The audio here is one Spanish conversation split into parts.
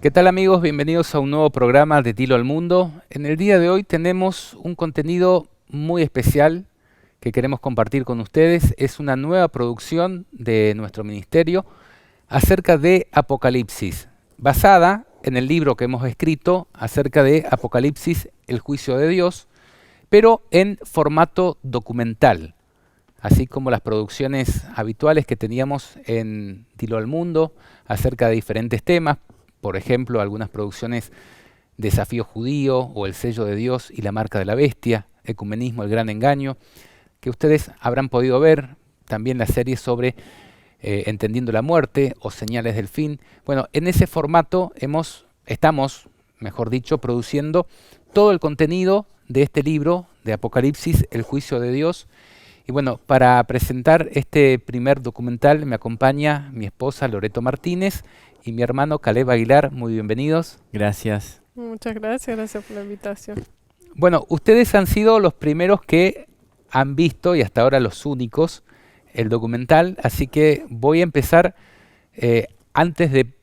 ¿Qué tal amigos? Bienvenidos a un nuevo programa de Tilo al Mundo. En el día de hoy tenemos un contenido muy especial que queremos compartir con ustedes. Es una nueva producción de nuestro ministerio acerca de Apocalipsis, basada en el libro que hemos escrito acerca de Apocalipsis, el juicio de Dios, pero en formato documental, así como las producciones habituales que teníamos en Tilo al Mundo acerca de diferentes temas. Por ejemplo, algunas producciones Desafío Judío o El Sello de Dios y la Marca de la Bestia, Ecumenismo, el Gran Engaño, que ustedes habrán podido ver. También la serie sobre Entendiendo la Muerte o Señales del Fin. Bueno, en ese formato estamos, mejor dicho, produciendo todo el contenido de este libro de Apocalipsis, el juicio de Dios. Y bueno, para presentar este primer documental me acompaña mi esposa Loreto Martínez y mi hermano Caleb Aguilar. Muy bienvenidos. Gracias. Muchas gracias, gracias por la invitación. Bueno, ustedes han sido los primeros que han visto, y hasta ahora los únicos, el documental, así que voy a empezar antes de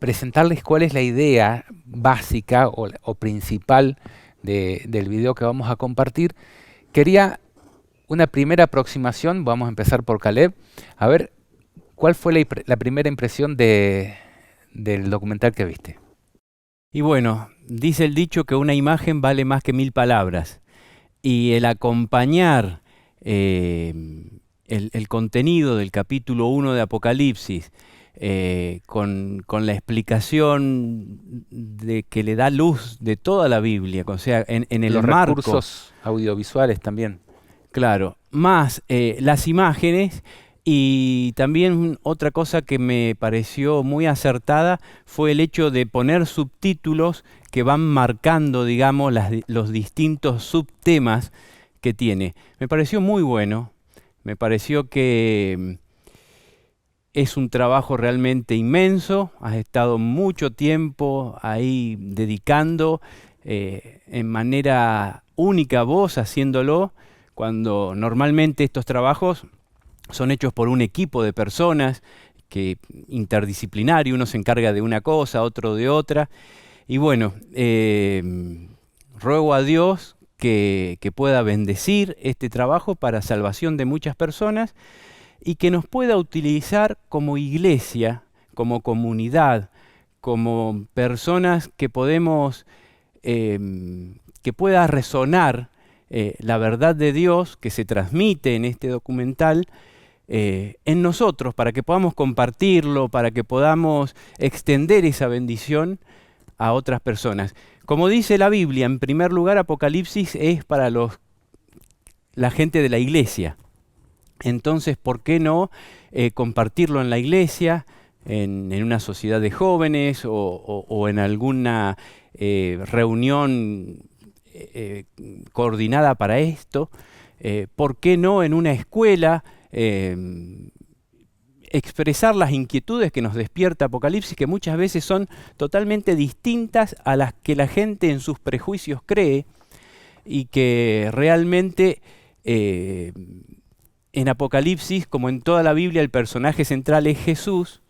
presentarles cuál es la idea básica o principal del video que vamos a compartir. Quería una primera aproximación, vamos a empezar por Caleb, a ver cuál fue la primera impresión del documental que viste. Y bueno, dice el dicho que una imagen vale más que 1000 palabras. Y el acompañar el contenido del capítulo 1 de Apocalipsis con la explicación de que le da luz de toda la Biblia, o sea, en el Los marco, recursos audiovisuales también. claro, más las imágenes. Y también otra cosa que me pareció muy acertada fue el hecho de poner subtítulos que van marcando, digamos, los distintos subtemas que tiene. Me pareció muy bueno, me pareció que es un trabajo realmente inmenso, has estado mucho tiempo ahí dedicando en manera única vos haciéndolo, cuando normalmente estos trabajos son hechos por un equipo de personas que interdisciplinario, uno se encarga de una cosa, otro de otra. Y bueno, ruego a Dios que pueda bendecir este trabajo para salvación de muchas personas y que nos pueda utilizar como iglesia, como comunidad, como personas que podemos, que pueda resonar la verdad de Dios que se transmite en este documental en nosotros, para que podamos compartirlo, para que podamos extender esa bendición a otras personas. Como dice la Biblia, en primer lugar, Apocalipsis es para la gente de la iglesia. Entonces, ¿por qué no compartirlo en la iglesia, en una sociedad de jóvenes o en alguna reunión coordinada para esto? ¿Por qué no en una escuela? Expresar las inquietudes que nos despierta Apocalipsis, que muchas veces son totalmente distintas a las que la gente en sus prejuicios cree, y que realmente en Apocalipsis, como en toda la Biblia, el personaje central es Jesús,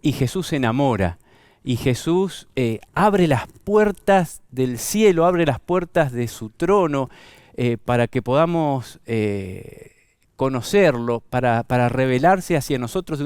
y Jesús se enamora, y Jesús abre las puertas del cielo, abre las puertas de su trono para que podamos conocerlo, para revelarse hacia nosotros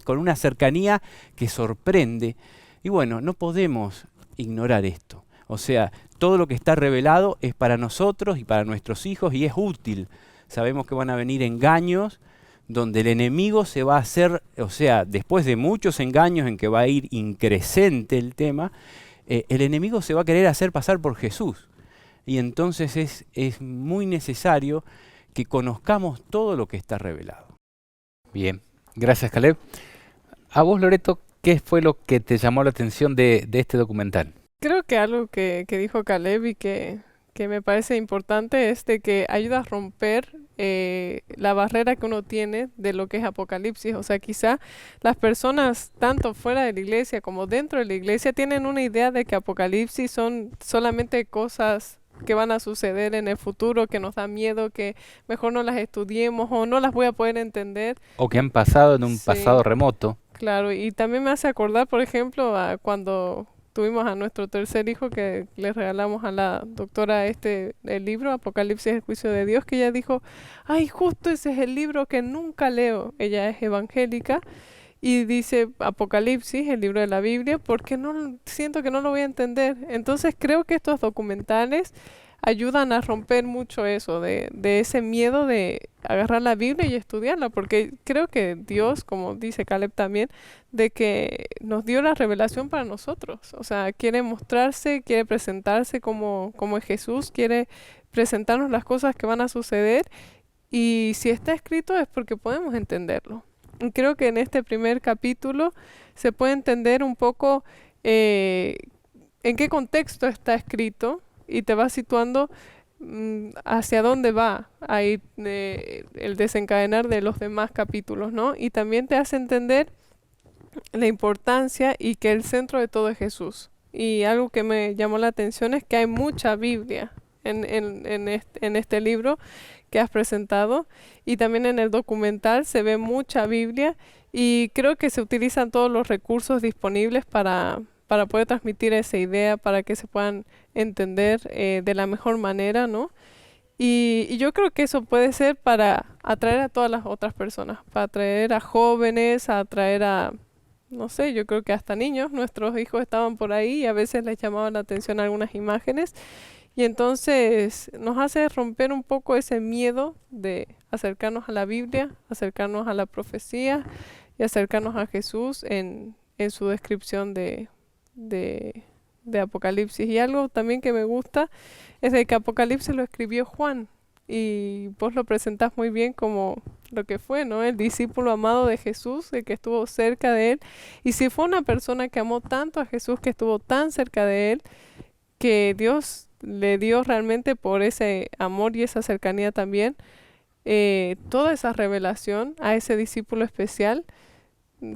con una cercanía que sorprende. Y bueno, no podemos ignorar esto. O sea, todo lo que está revelado es para nosotros y para nuestros hijos y es útil. Sabemos que van a venir engaños donde el enemigo se va a hacer, o sea, después de muchos engaños en que va a ir increscente el tema, el enemigo se va a querer hacer pasar por Jesús. Y entonces es muy necesario que conozcamos todo lo que está revelado. Bien, gracias Caleb. A vos, Loreto, ¿qué fue lo que te llamó la atención de este documental? Creo que algo que dijo Caleb y que me parece importante es de que ayuda a romper la barrera que uno tiene de lo que es Apocalipsis. O sea, quizá las personas, tanto fuera de la iglesia como dentro de la iglesia, tienen una idea de que Apocalipsis son solamente cosas que van a suceder en el futuro, que nos da miedo, que mejor no las estudiemos o no las voy a poder entender. O que han pasado en un Sí, pasado remoto. claro. Y también me hace acordar, por ejemplo, a cuando tuvimos a nuestro tercer hijo que le regalamos a la doctora el libro, Apocalipsis, el juicio de Dios, que ella dijo, ay, justo ese es el libro que nunca leo. Ella es evangélica y dice Apocalipsis, el libro de la Biblia, porque siento que no lo voy a entender. Entonces creo que estos documentales ayudan a romper mucho eso, de ese miedo de agarrar la Biblia y estudiarla, porque creo que Dios, como dice Caleb también, de que nos dio la revelación para nosotros. O sea, quiere mostrarse, quiere presentarse como es Jesús, quiere presentarnos las cosas que van a suceder, y si está escrito es porque podemos entenderlo. Y creo que en este primer capítulo se puede entender un poco en qué contexto está escrito, y te va situando hacia dónde va a ir el desencadenar de los demás capítulos, ¿no? Y también te hace entender la importancia y que el centro de todo es Jesús. Y algo que me llamó la atención es que hay mucha Biblia en este libro que has presentado, y también en el documental se ve mucha Biblia, y creo que se utilizan todos los recursos disponibles para poder transmitir esa idea, para que se puedan entender de la mejor manera, ¿no? Y yo creo que eso puede ser para atraer a todas las otras personas, para atraer a jóvenes, a atraer a, no sé, yo creo que hasta niños. Nuestros hijos estaban por ahí y a veces les llamaban la atención algunas imágenes, y entonces nos hace romper un poco ese miedo de acercarnos a la Biblia, acercarnos a la profecía y acercarnos a Jesús en su descripción de Apocalipsis. Y algo también que me gusta es de que Apocalipsis lo escribió Juan, y vos lo presentás muy bien como lo que fue, ¿no? El discípulo amado de Jesús, el que estuvo cerca de él. Y si fue una persona que amó tanto a Jesús, que estuvo tan cerca de él, que Dios le dio realmente por ese amor y esa cercanía también toda esa revelación a ese discípulo especial,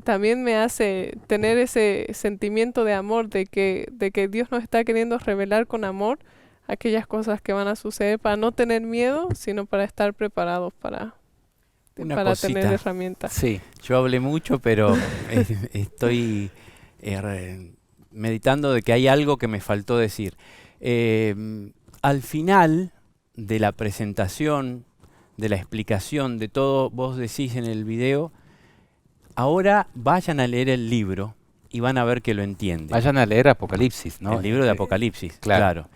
también me hace tener ese sentimiento de amor, de que Dios nos está queriendo revelar con amor aquellas cosas que van a suceder, para no tener miedo, sino para estar preparados para tener herramientas. Sí, yo hablé mucho, pero estoy meditando de que hay algo que me faltó decir. Al final de la presentación, de la explicación de todo, vos decís en el video, ahora vayan a leer el libro y van a ver que lo entienden. Vayan a leer Apocalipsis, ¿no? El libro de Apocalipsis, claro. claro.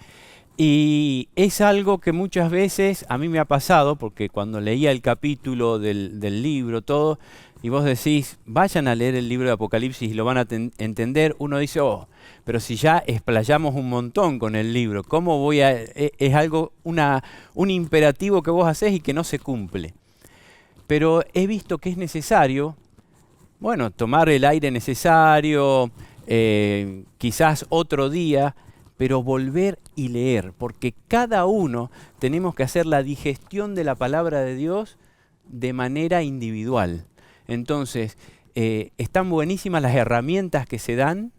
Y es algo que muchas veces a mí me ha pasado, porque cuando leía el capítulo del libro, todo, y vos decís, vayan a leer el libro de Apocalipsis y lo van a entender, uno dice, oh, pero si ya explayamos un montón con el libro, ¿cómo voy a...? Es algo, un imperativo que vos hacés y que no se cumple. Pero he visto que es necesario, bueno, tomar el aire necesario, quizás otro día, pero volver y leer, porque cada uno tenemos que hacer la digestión de la palabra de Dios de manera individual. Entonces, están buenísimas las herramientas que se dan,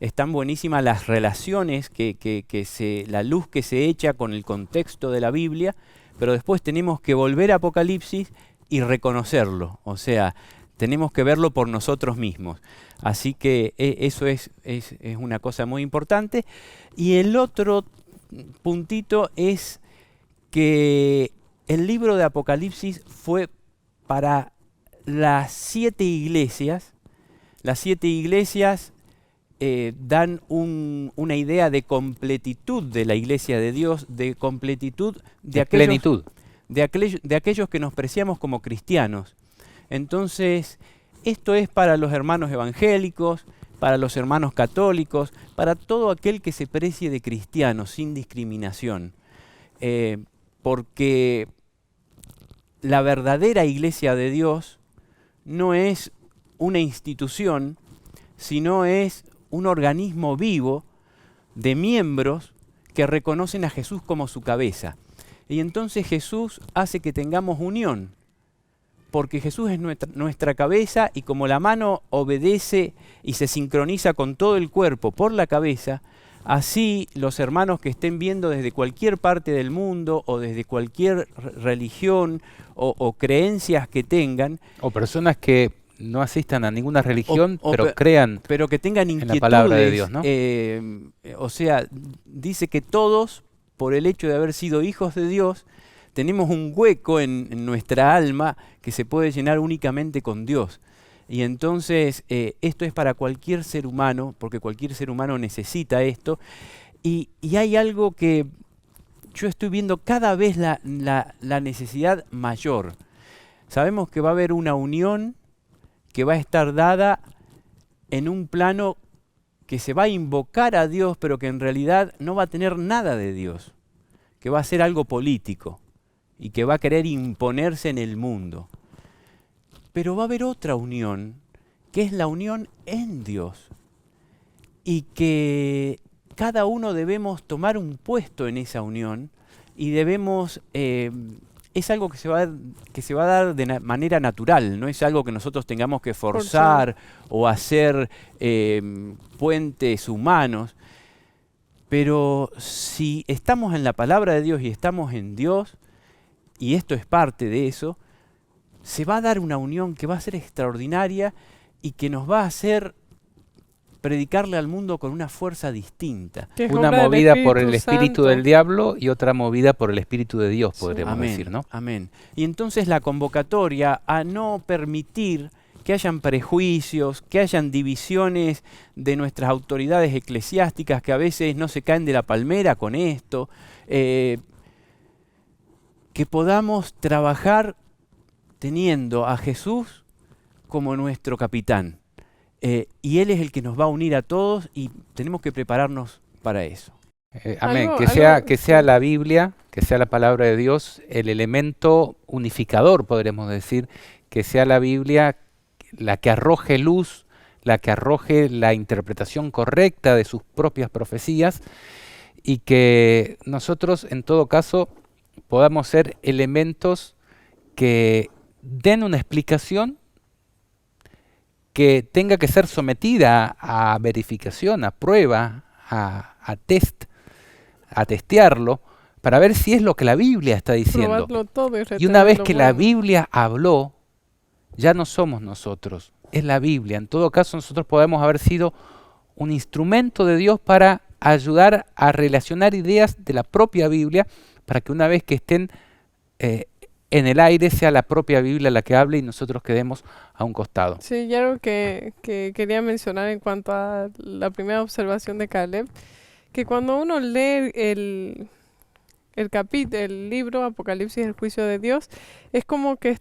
están buenísimas las relaciones, la luz que se echa con el contexto de la Biblia, pero después tenemos que volver a Apocalipsis y reconocerlo, o sea, tenemos que verlo por nosotros mismos. Así que eso es una cosa muy importante. Y el otro puntito es que el libro de Apocalipsis fue para las 7 iglesias. Las 7 iglesias dan una idea de completitud de la iglesia de Dios, de completitud de plenitud. De aquellos que nos preciamos como cristianos. Entonces, esto es para los hermanos evangélicos, para los hermanos católicos, para todo aquel que se precie de cristiano, sin discriminación. Porque la verdadera iglesia de Dios no es una institución, sino es un organismo vivo de miembros que reconocen a Jesús como su cabeza. Y entonces Jesús hace que tengamos unión, porque Jesús es nuestra cabeza, y como la mano obedece y se sincroniza con todo el cuerpo por la cabeza, así los hermanos que estén viendo desde cualquier parte del mundo o desde cualquier religión o creencias que tengan, o personas que no asistan a ninguna religión, O pero crean pero que tengan en la inquietudes. palabra de Dios, ¿no? O sea, dice que todos, por el hecho de haber sido hijos de Dios, tenemos un hueco en nuestra alma que se puede llenar únicamente con Dios. Y entonces esto es para cualquier ser humano, porque cualquier ser humano necesita esto. Y hay algo que yo estoy viendo cada vez la necesidad mayor. Sabemos que va a haber una unión que va a estar dada en un plano que se va a invocar a Dios, pero que en realidad no va a tener nada de Dios, que va a ser algo político y que va a querer imponerse en el mundo. Pero va a haber otra unión, que es la unión en Dios, y que cada uno debemos tomar un puesto en esa unión y debemos... es algo que se va a dar de manera natural, no es algo que nosotros tengamos que forzar o hacer puentes humanos. Pero si estamos en la palabra de Dios y estamos en Dios, y esto es parte de eso, se va a dar una unión que va a ser extraordinaria y que nos va a hacer predicarle al mundo con una fuerza distinta. Que es Una obra del movida por el Espíritu espíritu Santo. del diablo y otra movida por el espíritu de Dios, Sí. podríamos Amén, decir, ¿no? amén. Y entonces la convocatoria a no permitir que hayan prejuicios, que hayan divisiones de nuestras autoridades eclesiásticas que a veces no se caen de la palmera con esto, que podamos trabajar teniendo a Jesús como nuestro capitán. Y Él es el que nos va a unir a todos y tenemos que prepararnos para eso. Amén. Algo- Que sea sí. la Biblia, que sea la palabra de Dios, el elemento unificador, podríamos decir, que sea la Biblia la que arroje luz, la que arroje la interpretación correcta de sus propias profecías y que nosotros, en todo caso, podamos ser elementos que den una explicación que tenga que ser sometida a verificación, a prueba, a test, a testearlo, para ver si es lo que la Biblia está diciendo. Probarlo todo Y una vez retener que lo la bueno. Biblia habló, ya no somos nosotros, es la Biblia. En todo caso, nosotros podemos haber sido un instrumento de Dios para ayudar a relacionar ideas de la propia Biblia, para que una vez que estén en el aire sea la propia Biblia la que hable y nosotros quedemos a un costado. Sí, y algo que quería mencionar en cuanto a la primera observación de Caleb, que cuando uno lee el libro Apocalipsis, el juicio de Dios, es como que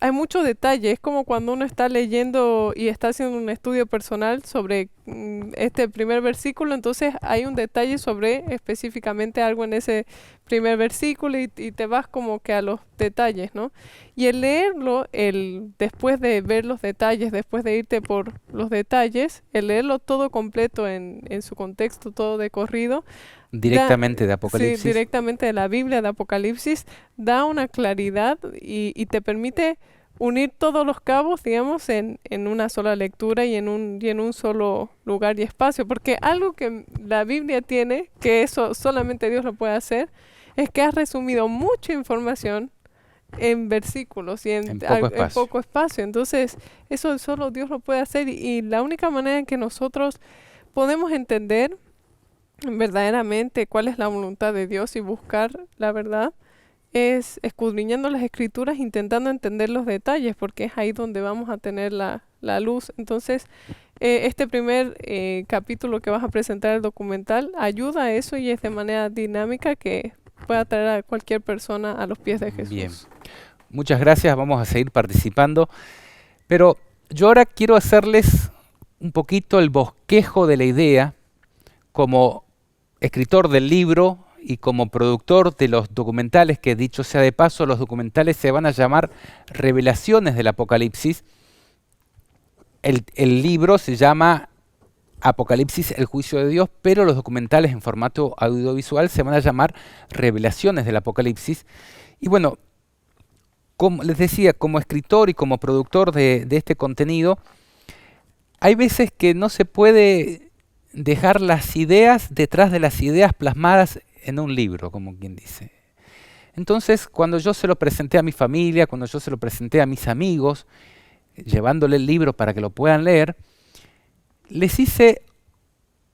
hay mucho detalle, es como cuando uno está leyendo y está haciendo un estudio personal sobre este primer versículo, entonces hay un detalle sobre específicamente algo en ese primer versículo y te vas como que a los detalles, ¿no? Y el leerlo, después de ver los detalles, después de irte por los detalles, el leerlo todo completo en su contexto, todo de corrido, Directamente de sí, Apocalipsis. directamente de la Biblia, de Apocalipsis, da una claridad y te permite unir todos los cabos, digamos, en una sola lectura y en un solo lugar y espacio. Porque algo que la Biblia tiene, que eso solamente Dios lo puede hacer, es que ha resumido mucha información en versículos y En poco en espacio. poco espacio. Entonces, eso solo Dios lo puede hacer y la única manera en que nosotros podemos entender verdaderamente cuál es la voluntad de Dios y buscar la verdad es escudriñando las escrituras, intentando entender los detalles, porque es ahí donde vamos a tener la luz. Entonces, este primer capítulo que vas a presentar el documental ayuda a eso y es de manera dinámica que pueda traer a cualquier persona a los pies de Jesús. Bien. Muchas gracias, vamos a seguir participando. Pero yo ahora quiero hacerles un poquito el bosquejo de la idea como escritor del libro y como productor de los documentales, que dicho sea de paso, los documentales se van a llamar Revelaciones del Apocalipsis. El libro se llama Apocalipsis, el juicio de Dios, pero los documentales en formato audiovisual se van a llamar Revelaciones del Apocalipsis. Y bueno, como les decía, como escritor y como productor de este contenido, hay veces que no se puede dejar las ideas detrás de las ideas plasmadas en un libro, como quien dice. Entonces, cuando yo se lo presenté a mi familia, cuando yo se lo presenté a mis amigos, llevándole el libro para que lo puedan leer, les hice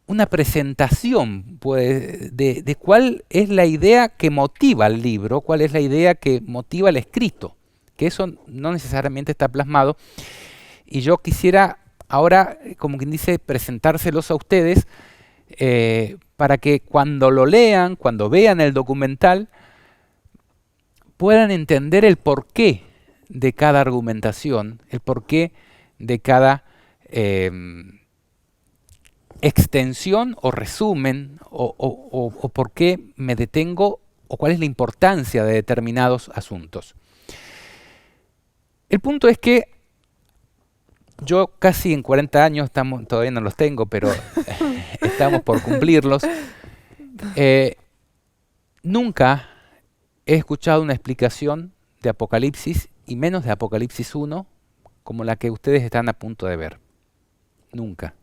una presentación pues, de cuál es la idea que motiva el libro, cuál es la idea que motiva el escrito, que eso no necesariamente está plasmado. Y yo quisiera ahora, como quien dice, presentárselos a ustedes para que cuando lo lean, cuando vean el documental, puedan entender el porqué de cada argumentación, el porqué de cada extensión o resumen, o por qué me detengo, o cuál es la importancia de determinados asuntos. El punto es que yo casi en 40 años, todavía no los tengo, pero estamos por cumplirlos, nunca he escuchado una explicación de Apocalipsis, y menos de Apocalipsis 1, como la que ustedes están a punto de ver. Nunca.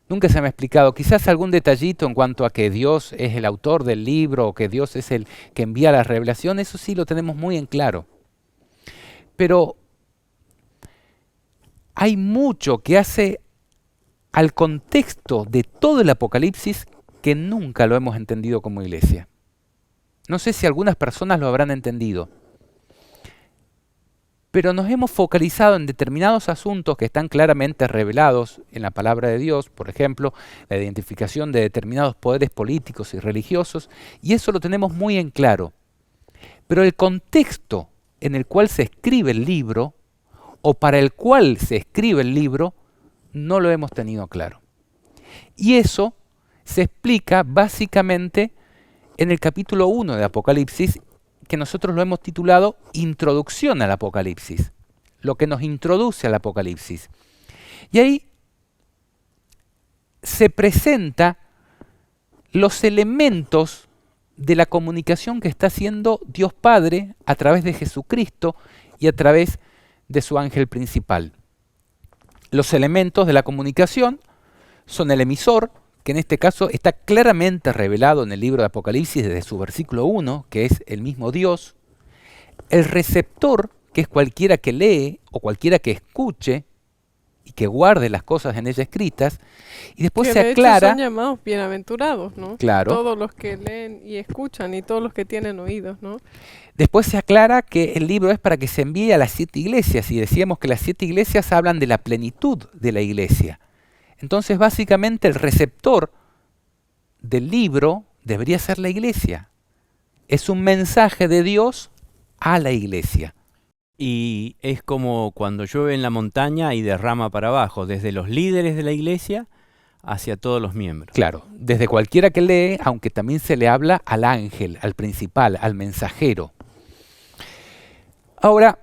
Nunca se me ha explicado, quizás algún detallito en cuanto a que Dios es el autor del libro, o que Dios es el que envía la revelación, eso sí lo tenemos muy en claro. Pero hay mucho que hace al contexto de todo el Apocalipsis que nunca lo hemos entendido como iglesia. No sé si algunas personas lo habrán entendido, pero nos hemos focalizado en determinados asuntos que están claramente revelados en la palabra de Dios, por ejemplo, la identificación de determinados poderes políticos y religiosos, y eso lo tenemos muy en claro. Pero el contexto en el cual se escribe el libro, o para el cual se escribe el libro, no lo hemos tenido claro. Y eso se explica básicamente en el capítulo 1 de Apocalipsis, que nosotros lo hemos titulado Introducción al Apocalipsis, lo que nos introduce al Apocalipsis. Y ahí se presenta los elementos de la comunicación que está haciendo Dios Padre a través de Jesucristo y a través de su ángel principal. Los elementos de la comunicación son el emisor, que en este caso está claramente revelado en el libro de Apocalipsis desde su versículo 1, que es el mismo Dios. El receptor, que es cualquiera que lee o cualquiera que escuche y que guarde las cosas en ella escritas. Y después que se de aclara... hecho son llamados bienaventurados, ¿no? Claro. Todos los que leen y escuchan y todos los que tienen oídos, ¿no? Después se aclara que el libro es para que se envíe a las 7 iglesias, y decíamos que las 7 iglesias hablan de la plenitud de la iglesia. Entonces, básicamente, el receptor del libro debería ser la iglesia. Es un mensaje de Dios a la iglesia. Y es como cuando llueve en la montaña y derrama para abajo, desde los líderes de la iglesia hacia todos los miembros. Claro, desde cualquiera que lee, aunque también se le habla al ángel, al principal, al mensajero. Ahora,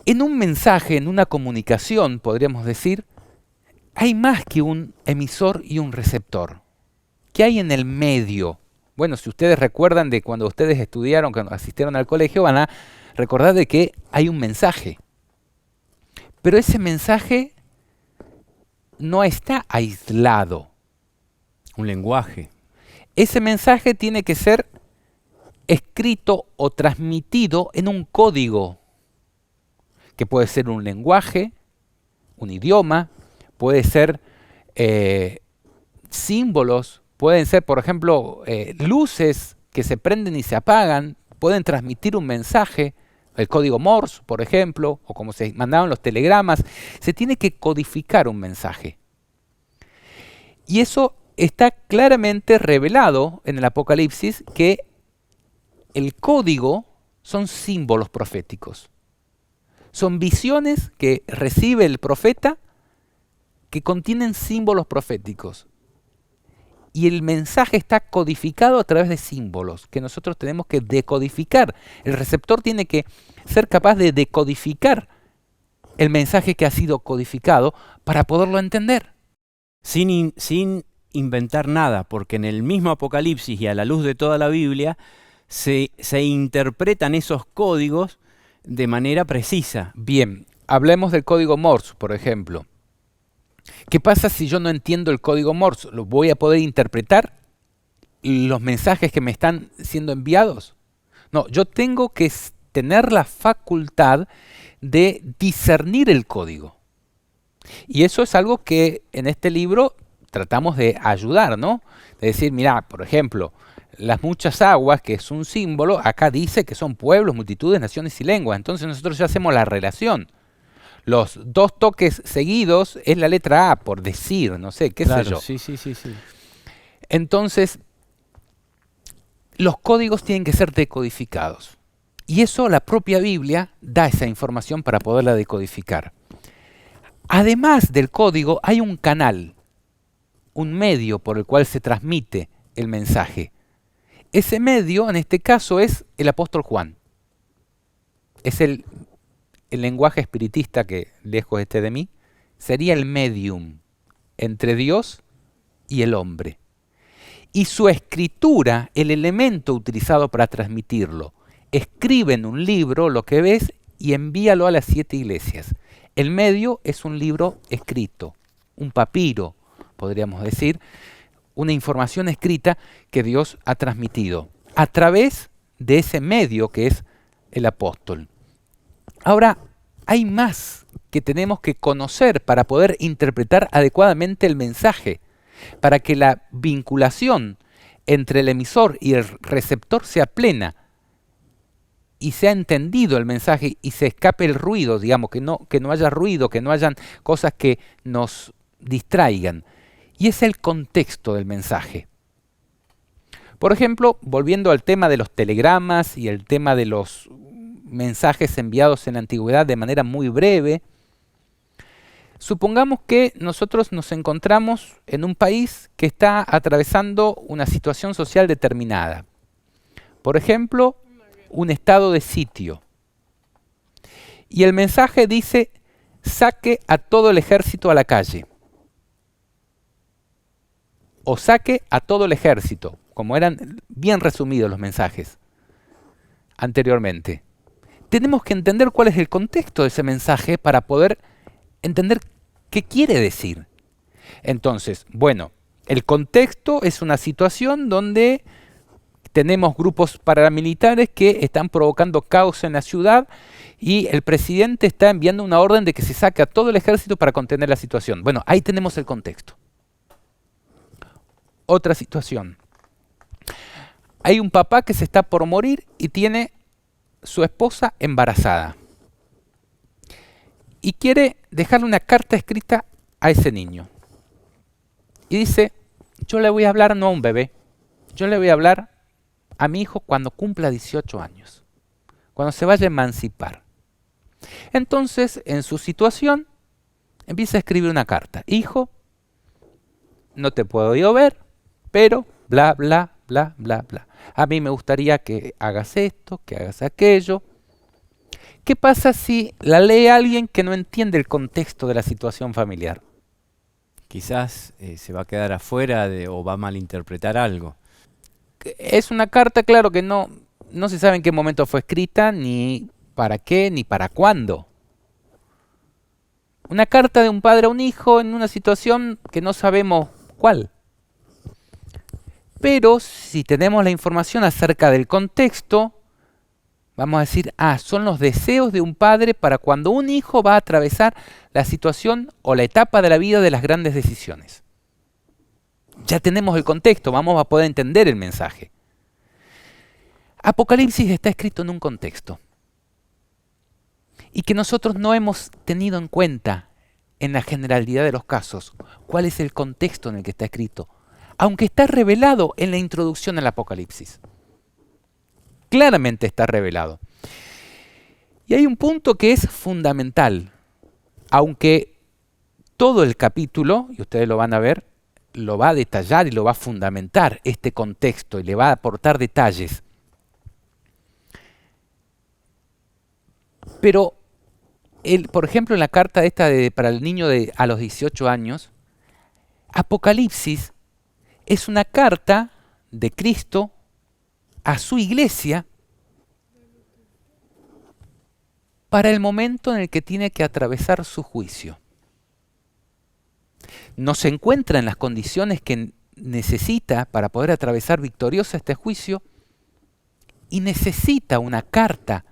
en un mensaje, en una comunicación, podríamos decir, hay más que un emisor y un receptor. ¿Qué hay en el medio? Bueno, si ustedes recuerdan de cuando ustedes estudiaron, cuando asistieron al colegio, van a recordar de que hay un mensaje. Pero ese mensaje no está aislado. Un lenguaje. Ese mensaje tiene que ser escrito o transmitido en un código, que puede ser un lenguaje, un idioma, puede ser símbolos, pueden ser, por ejemplo, luces que se prenden y se apagan, pueden transmitir un mensaje, el código Morse, por ejemplo, o como se mandaban los telegramas. Se tiene que codificar un mensaje. Y eso está claramente revelado en el Apocalipsis, que el código son símbolos proféticos. Son visiones que recibe el profeta que contienen símbolos proféticos. Y el mensaje está codificado a través de símbolos que nosotros tenemos que decodificar. El receptor tiene que ser capaz de decodificar el mensaje que ha sido codificado para poderlo entender. Sin inventar nada, porque en el mismo Apocalipsis y a la luz de toda la Biblia se interpretan esos códigos de manera precisa. Bien, hablemos del código Morse, por ejemplo. ¿Qué pasa si yo no entiendo el código Morse? ¿Lo voy a poder interpretar los mensajes que me están siendo enviados? No, yo tengo que tener la facultad de discernir el código. Y eso es algo que en este libro tratamos de ayudar, ¿no? De decir, mira, por ejemplo, las muchas aguas, que es un símbolo, acá dice que son pueblos, multitudes, naciones y lenguas. Entonces nosotros ya hacemos la relación. Los dos toques seguidos es la letra A, por decir, no sé, qué sé yo. Sí, sí, sí, sí. Entonces, los códigos tienen que ser decodificados. Y eso la propia Biblia da esa información para poderla decodificar. Además del código, hay un canal, un medio por el cual se transmite el mensaje. Ese medio, en este caso, es el apóstol Juan. Es el lenguaje espiritista, que lejos esté de mí, sería el medium entre Dios y el hombre. Y su escritura, el elemento utilizado para transmitirlo. Escribe en un libro lo que ves y envíalo a las 7 iglesias. El medio es un libro escrito, un papiro, podríamos decir, una información escrita que Dios ha transmitido a través de ese medio que es el apóstol. Ahora, hay más que tenemos que conocer para poder interpretar adecuadamente el mensaje, para que la vinculación entre el emisor y el receptor sea plena y sea entendido el mensaje y se escape el ruido, digamos, que no haya ruido, que no hayan cosas que nos distraigan. Y es el contexto del mensaje. Por ejemplo, volviendo al tema de los telegramas y el tema de los mensajes enviados en la antigüedad de manera muy breve, supongamos que nosotros nos encontramos en un país que está atravesando una situación social determinada. Por ejemplo, un estado de sitio. Y el mensaje dice, saque a todo el ejército a la calle. O saque a todo el ejército, como eran bien resumidos los mensajes anteriormente. Tenemos que entender cuál es el contexto de ese mensaje para poder entender qué quiere decir. Entonces, bueno, el contexto es una situación donde tenemos grupos paramilitares que están provocando caos en la ciudad y el presidente está enviando una orden de que se saque a todo el ejército para contener la situación. Bueno, ahí tenemos el contexto. Otra situación. Hay un papá que se está por morir y tiene su esposa embarazada. Y quiere dejarle una carta escrita a ese niño. Y dice, yo le voy a hablar no a un bebé, yo le voy a hablar a mi hijo cuando cumpla 18 años, cuando se vaya a emancipar. Entonces, en su situación, empieza a escribir una carta. Hijo, no te puedo yo ver, pero bla, bla, bla, bla, bla. A mí me gustaría que hagas esto, que hagas aquello. ¿Qué pasa si la lee alguien que no entiende el contexto de la situación familiar? Quizás se va a quedar afuera o va a malinterpretar algo. Es una carta, claro, que no se sabe en qué momento fue escrita, ni para qué, ni para cuándo. Una carta de un padre a un hijo en una situación que no sabemos cuál. Pero si tenemos la información acerca del contexto, vamos a decir, son los deseos de un padre para cuando un hijo va a atravesar la situación o la etapa de la vida de las grandes decisiones. Ya tenemos el contexto, vamos a poder entender el mensaje. Apocalipsis está escrito en un contexto y que nosotros no hemos tenido en cuenta en la generalidad de los casos cuál es el contexto en el que está escrito, aunque está revelado en la introducción al Apocalipsis. Claramente está revelado. Y hay un punto que es fundamental, aunque todo el capítulo, y ustedes lo van a ver, lo va a detallar y lo va a fundamentar este contexto y le va a aportar detalles. Pero, por ejemplo, en la carta esta para el niño a los 18 años, Apocalipsis es una carta de Cristo a su iglesia para el momento en el que tiene que atravesar su juicio. No se encuentra en las condiciones que necesita para poder atravesar victoriosa este juicio y necesita una carta,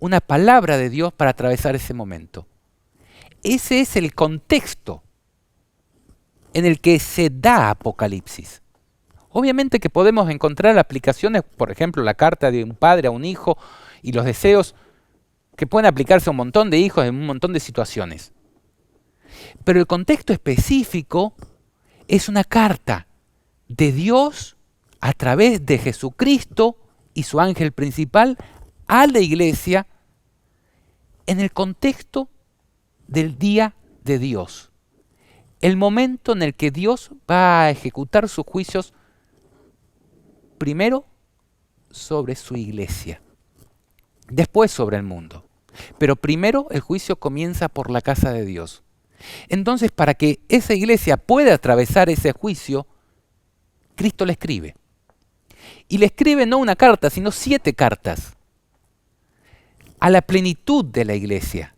una palabra de Dios para atravesar ese momento. Ese es el contexto en el que se da Apocalipsis. Obviamente que podemos encontrar aplicaciones, por ejemplo, la carta de un padre a un hijo y los deseos que pueden aplicarse a un montón de hijos en un montón de situaciones. Pero el contexto específico es una carta de Dios a través de Jesucristo y su ángel principal a la iglesia en el contexto del día de Dios. El momento en el que Dios va a ejecutar sus juicios primero sobre su iglesia, después sobre el mundo. Pero primero el juicio comienza por la casa de Dios. Entonces, para que esa iglesia pueda atravesar ese juicio, Cristo le escribe. Y le escribe no una carta, sino 7 cartas a la plenitud de la iglesia.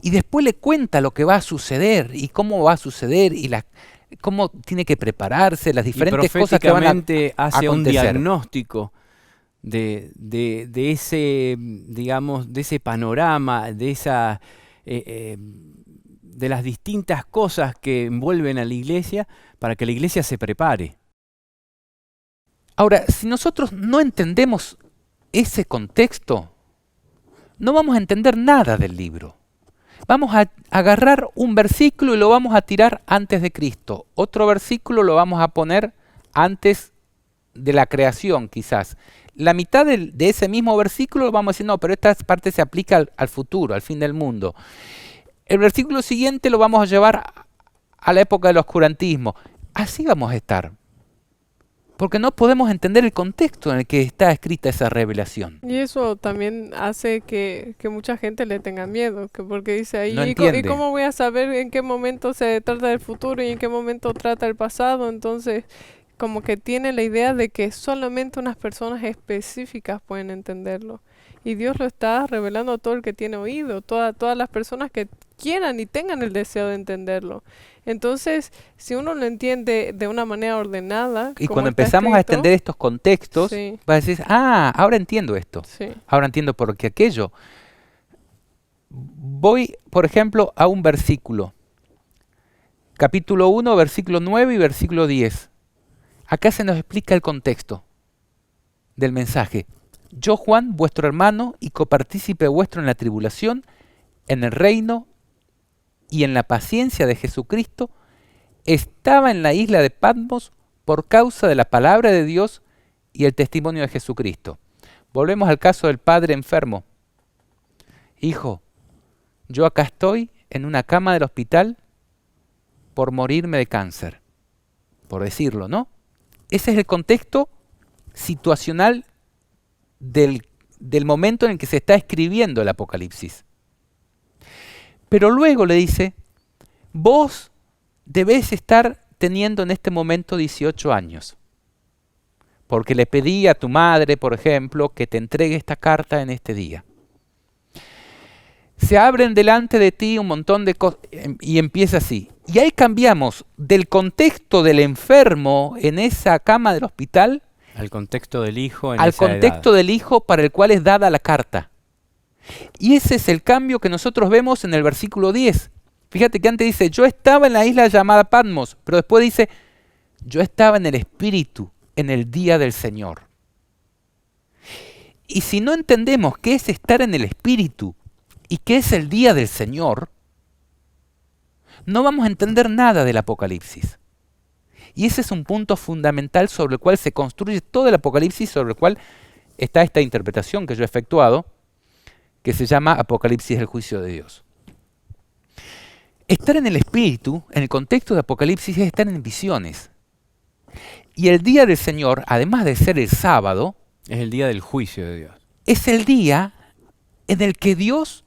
Y después le cuenta lo que va a suceder y cómo va a suceder y cómo tiene que prepararse, las diferentes cosas que van a hace un acontecer. diagnóstico de ese, digamos, de ese panorama, de las distintas cosas que envuelven a la iglesia para que la iglesia se prepare. Ahora, si nosotros no entendemos ese contexto, no vamos a entender nada del libro. Vamos a agarrar un versículo y lo vamos a tirar antes de Cristo. Otro versículo lo vamos a poner antes de la creación, quizás. La mitad de ese mismo versículo vamos a decir, no, pero esta parte se aplica al futuro, al fin del mundo. El versículo siguiente lo vamos a llevar a la época del oscurantismo. Así vamos a estar. Porque no podemos entender el contexto en el que está escrita esa revelación. Y eso también hace que mucha gente le tenga miedo, porque dice ahí, No ¿y entiende. cómo voy a saber en qué momento se trata del futuro y en qué momento trata el pasado? Entonces, como que tiene la idea de que solamente unas personas específicas pueden entenderlo. Y Dios lo está revelando a todo el que tiene oído, todas las personas que quieran y tengan el deseo de entenderlo. Entonces, si uno lo entiende de una manera ordenada, Y como cuando está empezamos a escrito, entender estos contextos, sí, vas a decir, ahora entiendo esto. sí, Ahora entiendo por qué aquello. Voy, por ejemplo, a un versículo. Capítulo 1, versículo 9 y versículo 10. Acá se nos explica el contexto del mensaje. Yo, Juan, vuestro hermano y copartícipe vuestro en la tribulación, en el reino y en la paciencia de Jesucristo, estaba en la isla de Patmos por causa de la palabra de Dios y el testimonio de Jesucristo. Volvemos al caso del padre enfermo. Hijo, yo acá estoy en una cama del hospital por morirme de cáncer, por decirlo, ¿no? Ese es el contexto situacional del momento en el que se está escribiendo el Apocalipsis. Pero luego le dice, vos debés estar teniendo en este momento 18 años, porque le pedí a tu madre, por ejemplo, que te entregue esta carta en este día. Se abren delante de ti un montón de cosas y empieza así. Y ahí cambiamos del contexto del enfermo en esa cama del hospital Al contexto del hijo en al esa contexto edad. del hijo para el cual es dada la carta. Y ese es el cambio que nosotros vemos en el versículo 10. Fíjate que antes dice, yo estaba en la isla llamada Patmos, pero después dice, yo estaba en el Espíritu en el día del Señor. Y si no entendemos qué es estar en el Espíritu y qué es el día del Señor, no vamos a entender nada del Apocalipsis. Y ese es un punto fundamental sobre el cual se construye todo el Apocalipsis, sobre el cual está esta interpretación que yo he efectuado, que se llama Apocalipsis del juicio de Dios. Estar en el Espíritu, en el contexto de Apocalipsis, es estar en visiones. Y el día del Señor, además de ser el sábado, Es el día del juicio de Dios. es el día en el que Dios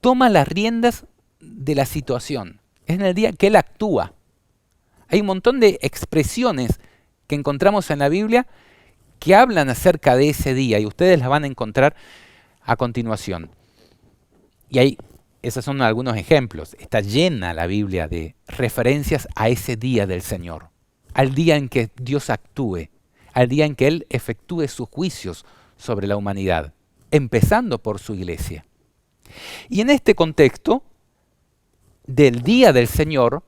toma las riendas de la situación. Es en el día que Él actúa. Hay un montón de expresiones que encontramos en la Biblia que hablan acerca de ese día y ustedes las van a encontrar a continuación. Y ahí, esos son algunos ejemplos. Está llena la Biblia de referencias a ese día del Señor, al día en que Dios actúe, al día en que Él efectúe sus juicios sobre la humanidad. empezando por su iglesia. Y en este contexto del día del Señor,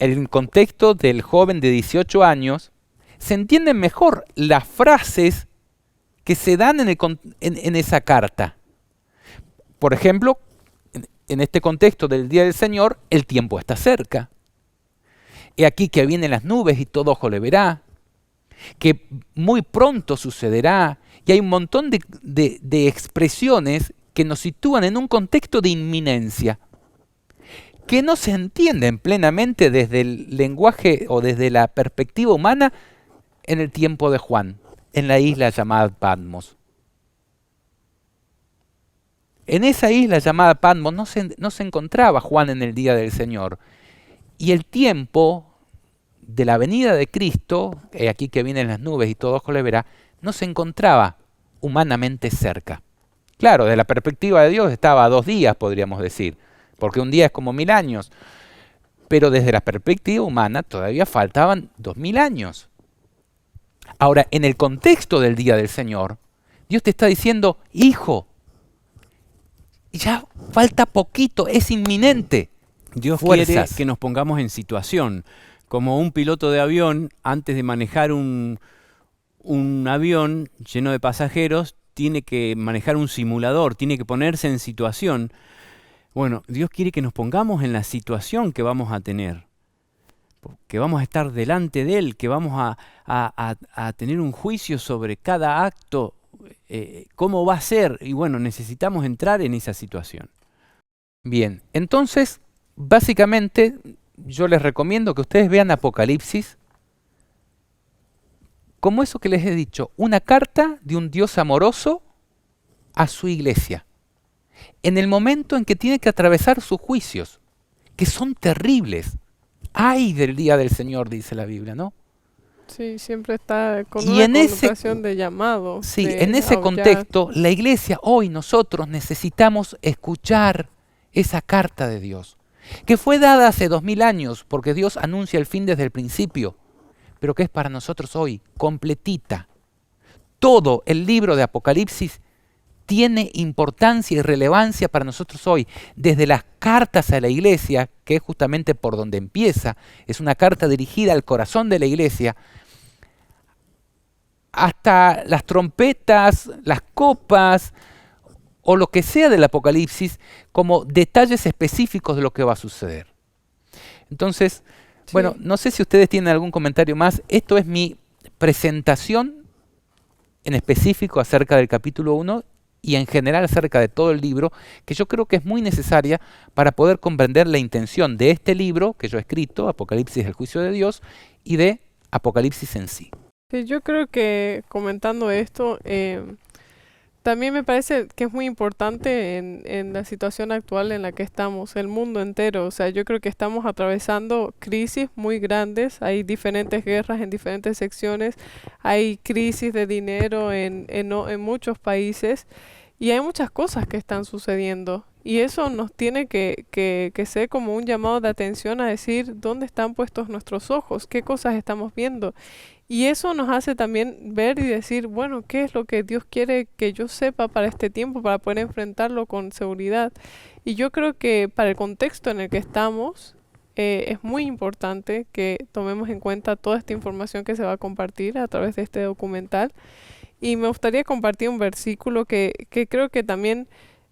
el contexto del joven de 18 años, se entienden mejor las frases que se dan en esa carta. Por ejemplo, en este contexto del día del Señor, el tiempo está cerca. He aquí que vienen las nubes y todo ojo le verá, que muy pronto sucederá, y hay un montón de expresiones que nos sitúan en un contexto de inminencia, que no se entienden plenamente desde el lenguaje o desde la perspectiva humana en el tiempo de Juan, en la isla llamada Patmos. En esa isla llamada Patmos no se encontraba Juan en el día del Señor. Y el tiempo de la venida de Cristo, aquí que vienen las nubes y todo ojo le verá, no se encontraba humanamente cerca. Claro, desde la perspectiva de Dios estaba a 2 días, podríamos decir, porque un día es como 1000 años. Pero desde la perspectiva humana todavía faltaban 2000 años. Ahora, en el contexto del día del Señor, Dios te está diciendo, hijo, ya falta poquito, es inminente. Dios Fuerzas. quiere que nos pongamos en situación, como un piloto de avión, antes de manejar un avión lleno de pasajeros, tiene que manejar un simulador, tiene que ponerse en situación. Bueno, Dios quiere que nos pongamos en la situación que vamos a tener, que vamos a estar delante de Él, que vamos a tener un juicio sobre cada acto, cómo va a ser, y bueno, necesitamos entrar en esa situación. Bien, entonces, básicamente, yo les recomiendo que ustedes vean Apocalipsis como eso que les he dicho, una carta de un Dios amoroso a su iglesia, en el momento en que tiene que atravesar sus juicios, que son terribles. ¡Ay del día del Señor!, dice la Biblia, ¿no? Sí, siempre está con Y una en ese- connotación de llamado. Sí, de en ese aullar. contexto, la iglesia, hoy nosotros necesitamos escuchar esa carta de Dios, que fue dada hace 2000 años, porque Dios anuncia el fin desde el principio, pero que es para nosotros hoy, completita. Todo el libro de Apocalipsis tiene importancia y relevancia para nosotros hoy, desde las cartas a la iglesia, que es justamente por donde empieza, es una carta dirigida al corazón de la iglesia, hasta las trompetas, las copas o lo que sea del Apocalipsis, como detalles específicos de lo que va a suceder. Entonces, Sí. bueno, no sé si ustedes tienen algún comentario más. Esto es mi presentación en específico acerca del capítulo 1 y en general acerca de todo el libro, que yo creo que es muy necesaria para poder comprender la intención de este libro que yo he escrito, Apocalipsis, el juicio de Dios, y de Apocalipsis en sí. Sí, yo creo que comentando esto, también me parece que es muy importante en la situación actual en la que estamos, el mundo entero. O sea, yo creo que estamos atravesando crisis muy grandes, hay diferentes guerras en diferentes secciones, hay crisis de dinero en muchos países y hay muchas cosas que están sucediendo. Y eso nos tiene que ser como un llamado de atención a decir dónde están puestos nuestros ojos, qué cosas estamos viendo. Y eso nos hace también ver y decir, bueno, ¿qué es lo que Dios quiere que yo sepa para este tiempo, para poder enfrentarlo con seguridad? Y yo creo que para el contexto en el que estamos, es muy importante que tomemos en cuenta toda esta información que se va a compartir a través de este documental. Y me gustaría compartir un versículo que creo que también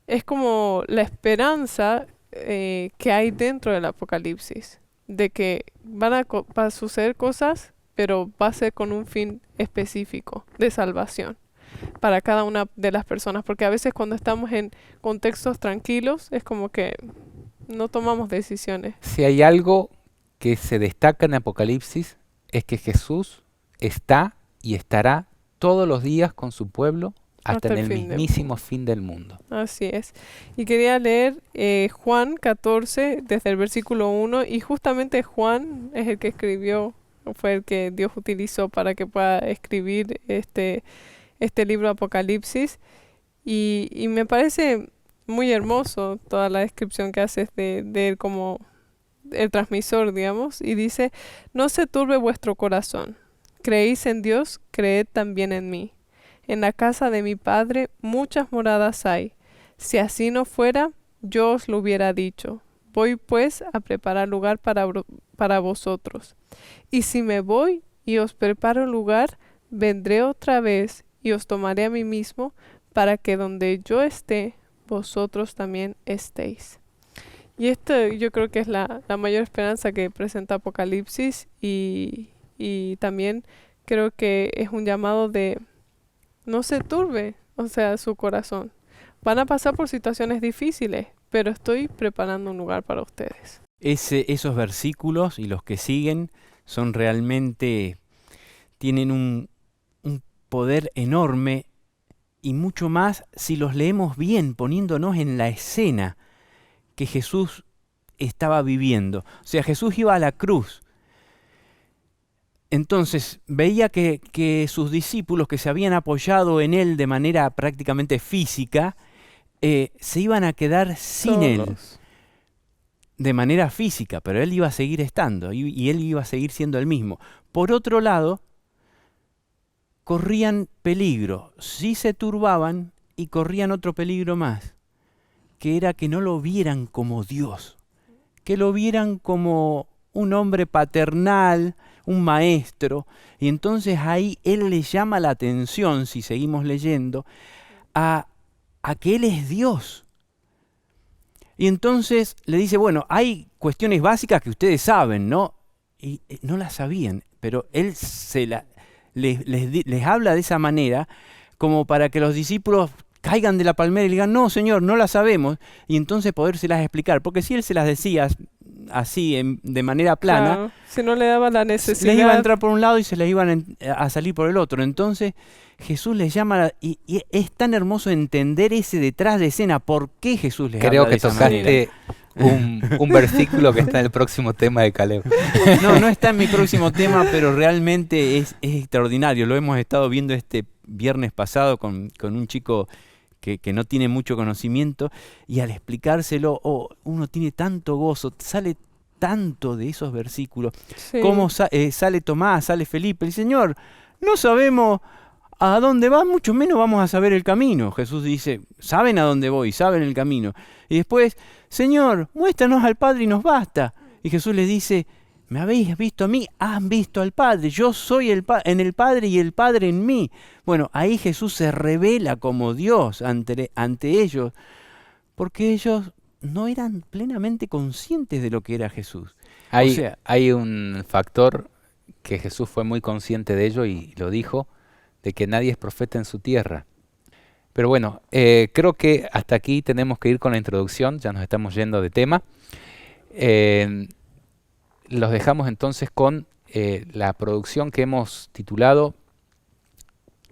es como la esperanza que hay dentro del Apocalipsis, de que van a suceder cosas, pero va a ser con un fin específico de salvación para cada una de las personas, porque a veces cuando estamos en contextos tranquilos es como que no tomamos decisiones. Si hay algo que se destaca en Apocalipsis, es que Jesús está y estará todos los días con su pueblo hasta en Hasta el el fin del mismísimo fin del mundo. Así es. Y quería leer Juan 14 desde el versículo 1 y justamente Juan es el que escribió, fue el que Dios utilizó para que pueda escribir este libro Apocalipsis y me parece muy hermoso toda la descripción que haces de él como el transmisor, digamos, y dice, no se turbe vuestro corazón, creéis en Dios, creed también en mí. En la casa de mi Padre muchas moradas hay. Si así no fuera, yo os lo hubiera dicho. Voy pues a preparar lugar para vosotros. Y si me voy y os preparo lugar, vendré otra vez y os tomaré a mí mismo, para que donde yo esté, vosotros también estéis. Y esto yo creo que es la mayor esperanza que presenta Apocalipsis, y también creo que es un llamado de no se turbe, o sea, su corazón. Van a pasar por situaciones difíciles, pero estoy preparando un lugar para ustedes. Esos versículos y los que siguen son realmente, tienen un poder enorme, y mucho más si los leemos bien, poniéndonos en la escena que Jesús estaba viviendo. O sea, Jesús iba a la cruz. Entonces veía que sus discípulos, que se habían apoyado en él de manera prácticamente física, se iban a quedar sin él de manera física, pero él iba a seguir estando y él iba a seguir siendo el mismo. Por otro lado, corrían peligro, sí se turbaban y corrían otro peligro más, que era que no lo vieran como Dios, que lo vieran como un hombre paternal, un maestro. Y entonces ahí él les llama la atención, si seguimos leyendo, a que él es Dios. Y entonces le dice, bueno, hay cuestiones básicas que ustedes saben, ¿no? Y no las sabían, pero él les habla de esa manera como para que los discípulos caigan de la palmera y le digan, no, Señor, no las sabemos, y entonces podérselas explicar. Porque si él se las decía así, de manera plana, Claro, si no le daba la necesidad, les iba a entrar por un lado y se les iban a salir por el otro. Entonces Jesús les llama, y es tan hermoso entender ese detrás de escena, por qué Jesús les Creo habla de que esa manera. tocaste un versículo que está en el próximo tema de Caleb. No está en mi próximo tema, pero realmente es extraordinario. Lo hemos estado viendo este viernes pasado con un chico que no tiene mucho conocimiento, y al explicárselo, uno tiene tanto gozo, sale tanto de esos versículos. sí. Como sale Tomás, sale Felipe, el Señor, no sabemos a dónde va, mucho menos vamos a saber el camino. Jesús dice, saben a dónde voy, saben el camino. Y después, Señor, muéstranos al Padre y nos basta. Y Jesús les dice, ¿me habéis visto a mí? Han visto al Padre. Yo soy en el Padre y el Padre en mí. Bueno, ahí Jesús se revela como Dios ante ellos, porque ellos no eran plenamente conscientes de lo que era Jesús. Hay un factor que Jesús fue muy consciente de ello y lo dijo, de que nadie es profeta en su tierra. Pero bueno, creo que hasta aquí tenemos que ir con la introducción, ya nos estamos yendo de tema. Los dejamos entonces con la producción que hemos titulado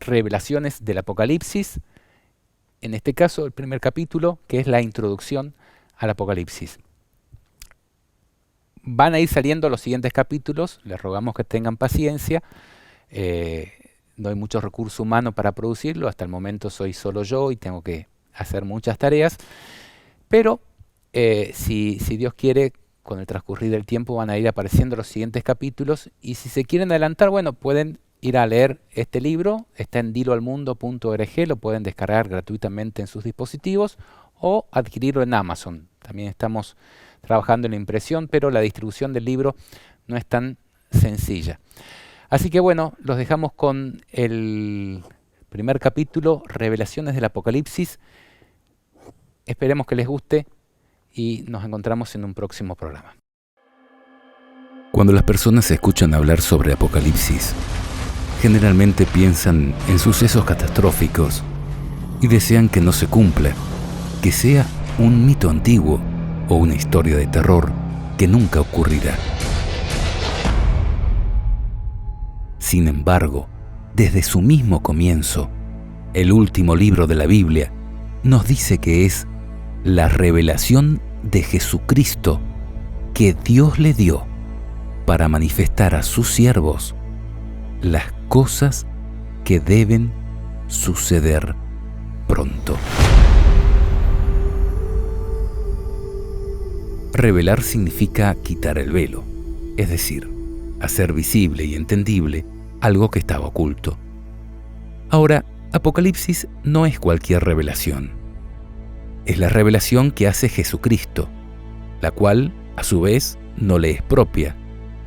Revelaciones del Apocalipsis. En este caso, el primer capítulo, que es la introducción al Apocalipsis. Van a ir saliendo los siguientes capítulos, les rogamos que tengan paciencia. No hay mucho recurso humano para producirlo, hasta el momento soy solo yo y tengo que hacer muchas tareas. Pero si Dios quiere, con el transcurrir del tiempo van a ir apareciendo los siguientes capítulos, y si se quieren adelantar, bueno, pueden ir a leer este libro, está en diloalmundo.org, lo pueden descargar gratuitamente en sus dispositivos o adquirirlo en Amazon. También estamos trabajando en la impresión, pero la distribución del libro no es tan sencilla. Así que bueno, los dejamos con el primer capítulo, Revelaciones del Apocalipsis. Esperemos que les guste y nos encontramos en un próximo programa. Cuando las personas escuchan hablar sobre Apocalipsis, generalmente piensan en sucesos catastróficos y desean que no se cumpla, que sea un mito antiguo o una historia de terror que nunca ocurrirá. Sin embargo, desde su mismo comienzo, el último libro de la Biblia nos dice que es la revelación de Jesucristo que Dios le dio para manifestar a sus siervos las cosas que deben suceder pronto. Revelar significa quitar el velo, es decir, hacer visible y entendible algo que estaba oculto. Ahora, Apocalipsis no es cualquier revelación. Es la revelación que hace Jesucristo, la cual, a su vez, no le es propia,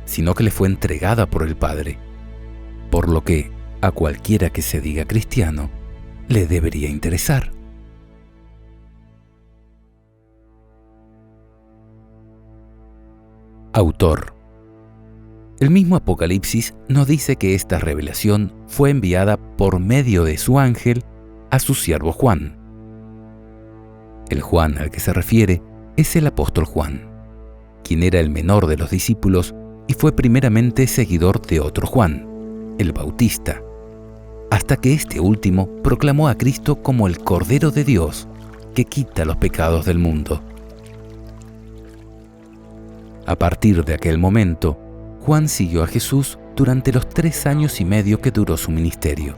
sino que le fue entregada por el Padre, por lo que a cualquiera que se diga cristiano le debería interesar. Autor. El mismo Apocalipsis nos dice que esta revelación fue enviada por medio de su ángel a su siervo Juan. El Juan al que se refiere es el apóstol Juan, quien era el menor de los discípulos y fue primeramente seguidor de otro Juan, el Bautista, hasta que este último proclamó a Cristo como el Cordero de Dios que quita los pecados del mundo. A partir de aquel momento, Juan siguió a Jesús durante los 3 años y medio que duró su ministerio,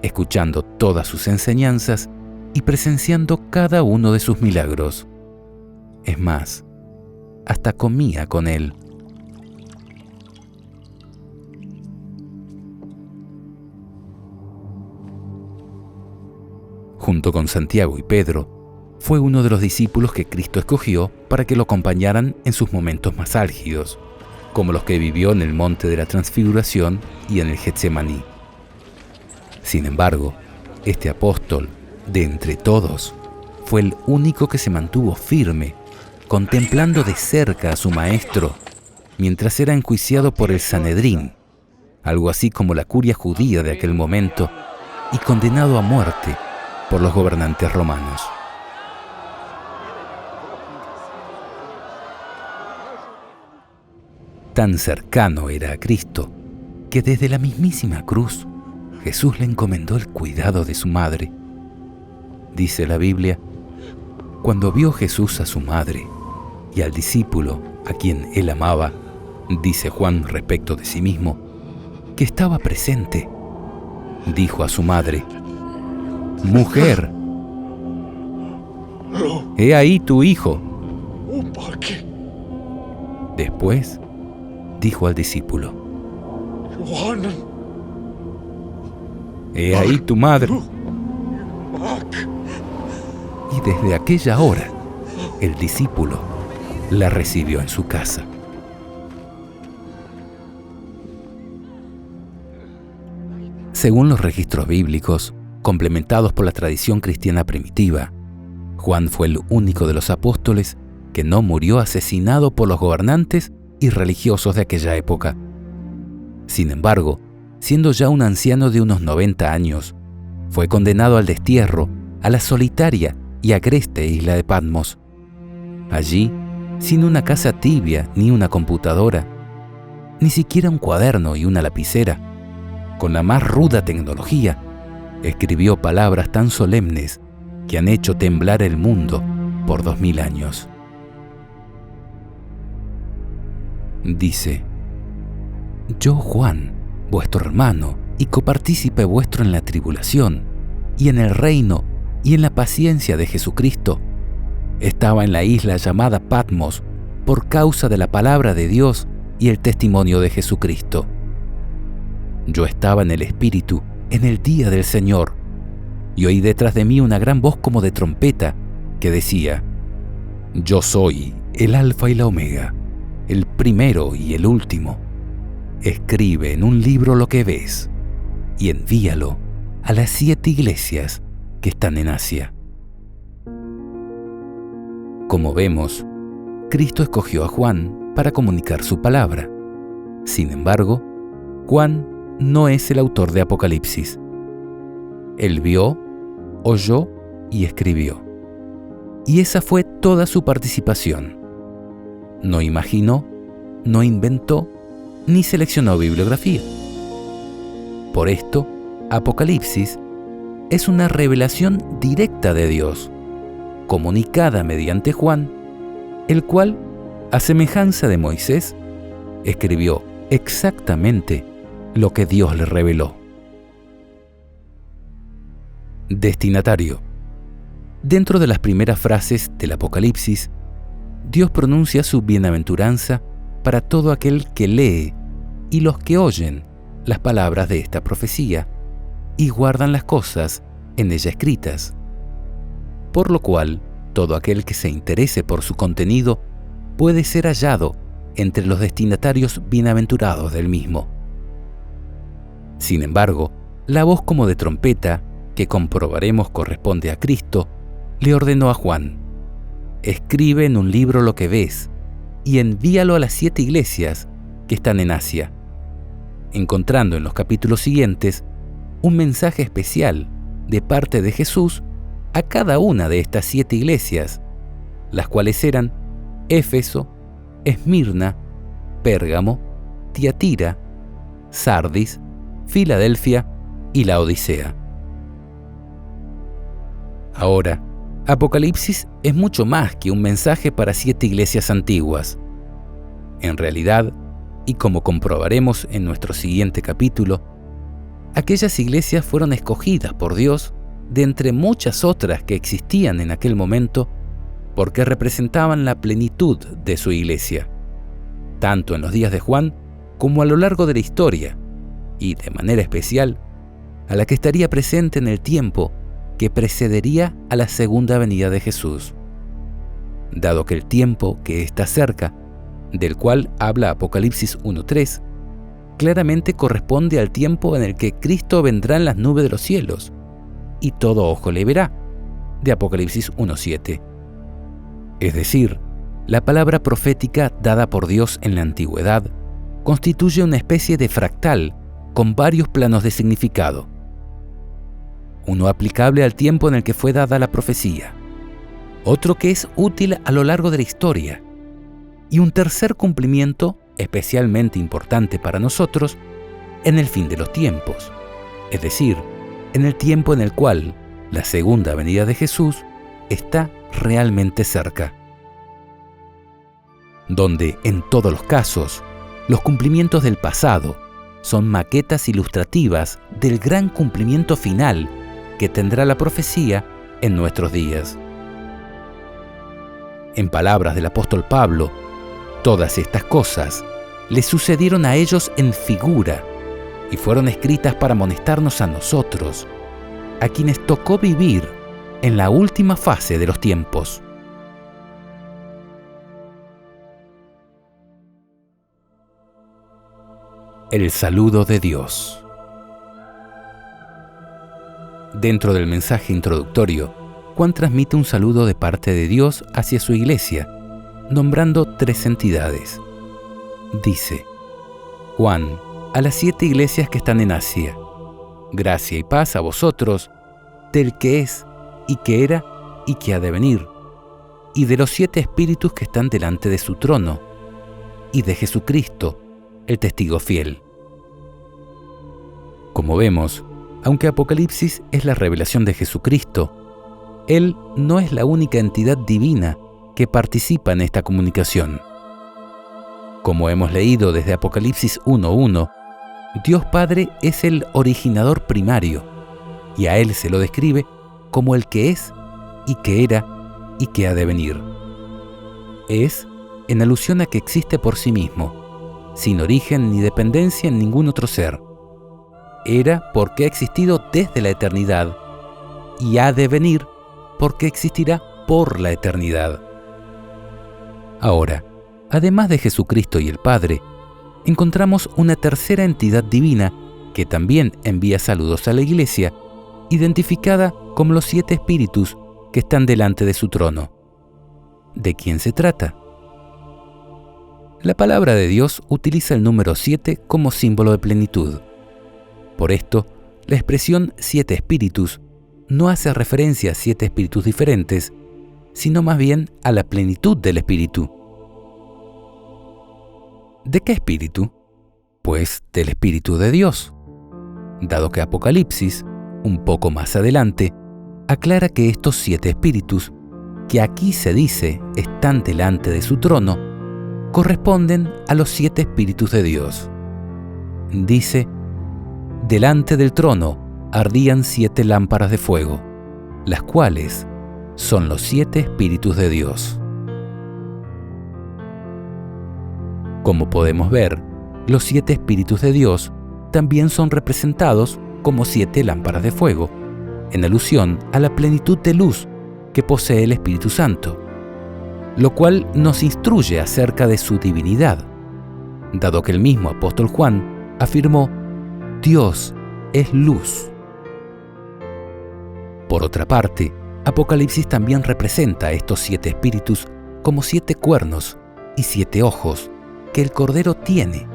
escuchando todas sus enseñanzas y presenciando cada uno de sus milagros. Es más, hasta comía con él. Junto con Santiago y Pedro, fue uno de los discípulos que Cristo escogió para que lo acompañaran en sus momentos más álgidos, como los que vivió en el Monte de la Transfiguración y en el Getsemaní. Sin embargo, este apóstol, de entre todos, fue el único que se mantuvo firme, contemplando de cerca a su maestro, mientras era enjuiciado por el Sanedrín, algo así como la curia judía de aquel momento, y condenado a muerte por los gobernantes romanos. Tan cercano era a Cristo que desde la mismísima cruz Jesús le encomendó el cuidado de su madre. Dice la Biblia, cuando vio Jesús a su madre y al discípulo a quien él amaba, dice Juan respecto de sí mismo, que estaba presente, dijo a su madre, «Mujer, he ahí tu hijo». Después dijo al discípulo, «He ahí tu madre». Y desde aquella hora, el discípulo la recibió en su casa. Según los registros bíblicos, complementados por la tradición cristiana primitiva, Juan fue el único de los apóstoles que no murió asesinado por los gobernantes y religiosos de aquella época. Sin embargo, siendo ya un anciano de unos 90 años, fue condenado al destierro, a la solitaria y agreste isla de Patmos. Allí, sin una casa tibia ni una computadora, ni siquiera un cuaderno y una lapicera, con la más ruda tecnología, escribió palabras tan solemnes que han hecho temblar el mundo por 2000 años. Dice, «Yo, Juan, vuestro hermano y copartícipe vuestro en la tribulación, y en el reino y en la paciencia de Jesucristo, estaba en la isla llamada Patmos por causa de la palabra de Dios y el testimonio de Jesucristo. Yo estaba en el Espíritu en el día del Señor, y oí detrás de mí una gran voz como de trompeta que decía, Yo soy el Alfa y la Omega, el primero y el último. Escribe en un libro lo que ves y envíalo a las 7 iglesias que están en Asia». Como vemos, Cristo escogió a Juan para comunicar su palabra. Sin embargo, Juan no es el autor de Apocalipsis. Él vio, oyó y escribió. Y esa fue toda su participación. No imaginó, no inventó, ni seleccionó bibliografía. Por esto, Apocalipsis es una revelación directa de Dios, comunicada mediante Juan, el cual, a semejanza de Moisés, escribió exactamente lo que Dios le reveló. Destinatario. Dentro de las primeras frases del Apocalipsis, Dios pronuncia su bienaventuranza para todo aquel que lee y los que oyen las palabras de esta profecía, y guardan las cosas en ella escritas. Por lo cual, todo aquel que se interese por su contenido puede ser hallado entre los destinatarios bienaventurados del mismo. Sin embargo, la voz como de trompeta, que comprobaremos corresponde a Cristo, le ordenó a Juan: escribe en un libro lo que ves y envíalo a las 7 iglesias que están en Asia, encontrando en los capítulos siguientes un mensaje especial de parte de Jesús a cada una de estas 7 iglesias, las cuales eran Éfeso, Esmirna, Pérgamo, Tiatira, Sardis, Filadelfia y Laodicea. Ahora, Apocalipsis es mucho más que un mensaje para 7 iglesias antiguas. En realidad, y como comprobaremos en nuestro siguiente capítulo, aquellas iglesias fueron escogidas por Dios de entre muchas otras que existían en aquel momento, porque representaban la plenitud de su iglesia, tanto en los días de Juan como a lo largo de la historia, y de manera especial a la que estaría presente en el tiempo que precedería a la segunda venida de Jesús, dado que el tiempo que está cerca, del cual habla Apocalipsis 1:3, claramente corresponde al tiempo en el que Cristo vendrá en las nubes de los cielos, y todo ojo le verá, de Apocalipsis 1:7. Es decir, la palabra profética dada por Dios en la antigüedad constituye una especie de fractal con varios planos de significado. Uno aplicable al tiempo en el que fue dada la profecía, otro que es útil a lo largo de la historia, y un tercer cumplimiento especialmente importante para nosotros en el fin de los tiempos, es decir, en el tiempo en el cual la segunda venida de Jesús está realmente cerca, donde en todos los casos los cumplimientos del pasado son maquetas ilustrativas del gran cumplimiento final que tendrá la profecía en nuestros días. En palabras del apóstol Pablo, todas estas cosas le sucedieron a ellos en figura y fueron escritas para amonestarnos a nosotros, a quienes tocó vivir en la última fase de los tiempos. El saludo de Dios. Dentro del mensaje introductorio, Juan transmite un saludo de parte de Dios hacia su iglesia, nombrando 3 entidades. Dice: Juan, a las 7 iglesias que están en Asia, gracia y paz a vosotros, del que es, y que era, y que ha de venir, y de los 7 espíritus que están delante de su trono, y de Jesucristo, el testigo fiel. Como vemos, aunque Apocalipsis es la revelación de Jesucristo, Él no es la única entidad divina que participa en esta comunicación. Como hemos leído desde Apocalipsis 1:1, Dios Padre es el originador primario, y a Él se lo describe como el que es, y que era, y que ha de venir. Es en alusión a que existe por sí mismo, sin origen ni dependencia en ningún otro ser. Era porque ha existido desde la eternidad, y ha de venir porque existirá por la eternidad. Ahora, además de Jesucristo y el Padre, encontramos una tercera entidad divina que también envía saludos a la iglesia, identificada como los 7 espíritus que están delante de su trono. ¿De quién se trata? La palabra de Dios utiliza el número 7 como símbolo de plenitud. Por esto, la expresión 7 espíritus no hace referencia a 7 espíritus diferentes, sino más bien a la plenitud del espíritu. ¿De qué espíritu? Pues del Espíritu de Dios, dado que Apocalipsis, un poco más adelante, aclara que estos 7 espíritus, que aquí se dice están delante de su trono, corresponden a los 7 espíritus de Dios. Dice: delante del trono ardían 7 lámparas de fuego, las cuales son los 7 espíritus de Dios. Como podemos ver, los 7 espíritus de Dios también son representados como 7 lámparas de fuego, en alusión a la plenitud de luz que posee el Espíritu Santo, lo cual nos instruye acerca de su divinidad, dado que el mismo apóstol Juan afirmó: Dios es luz. Por otra parte, Apocalipsis también representa a estos 7 espíritus como 7 cuernos y 7 ojos que el Cordero tiene,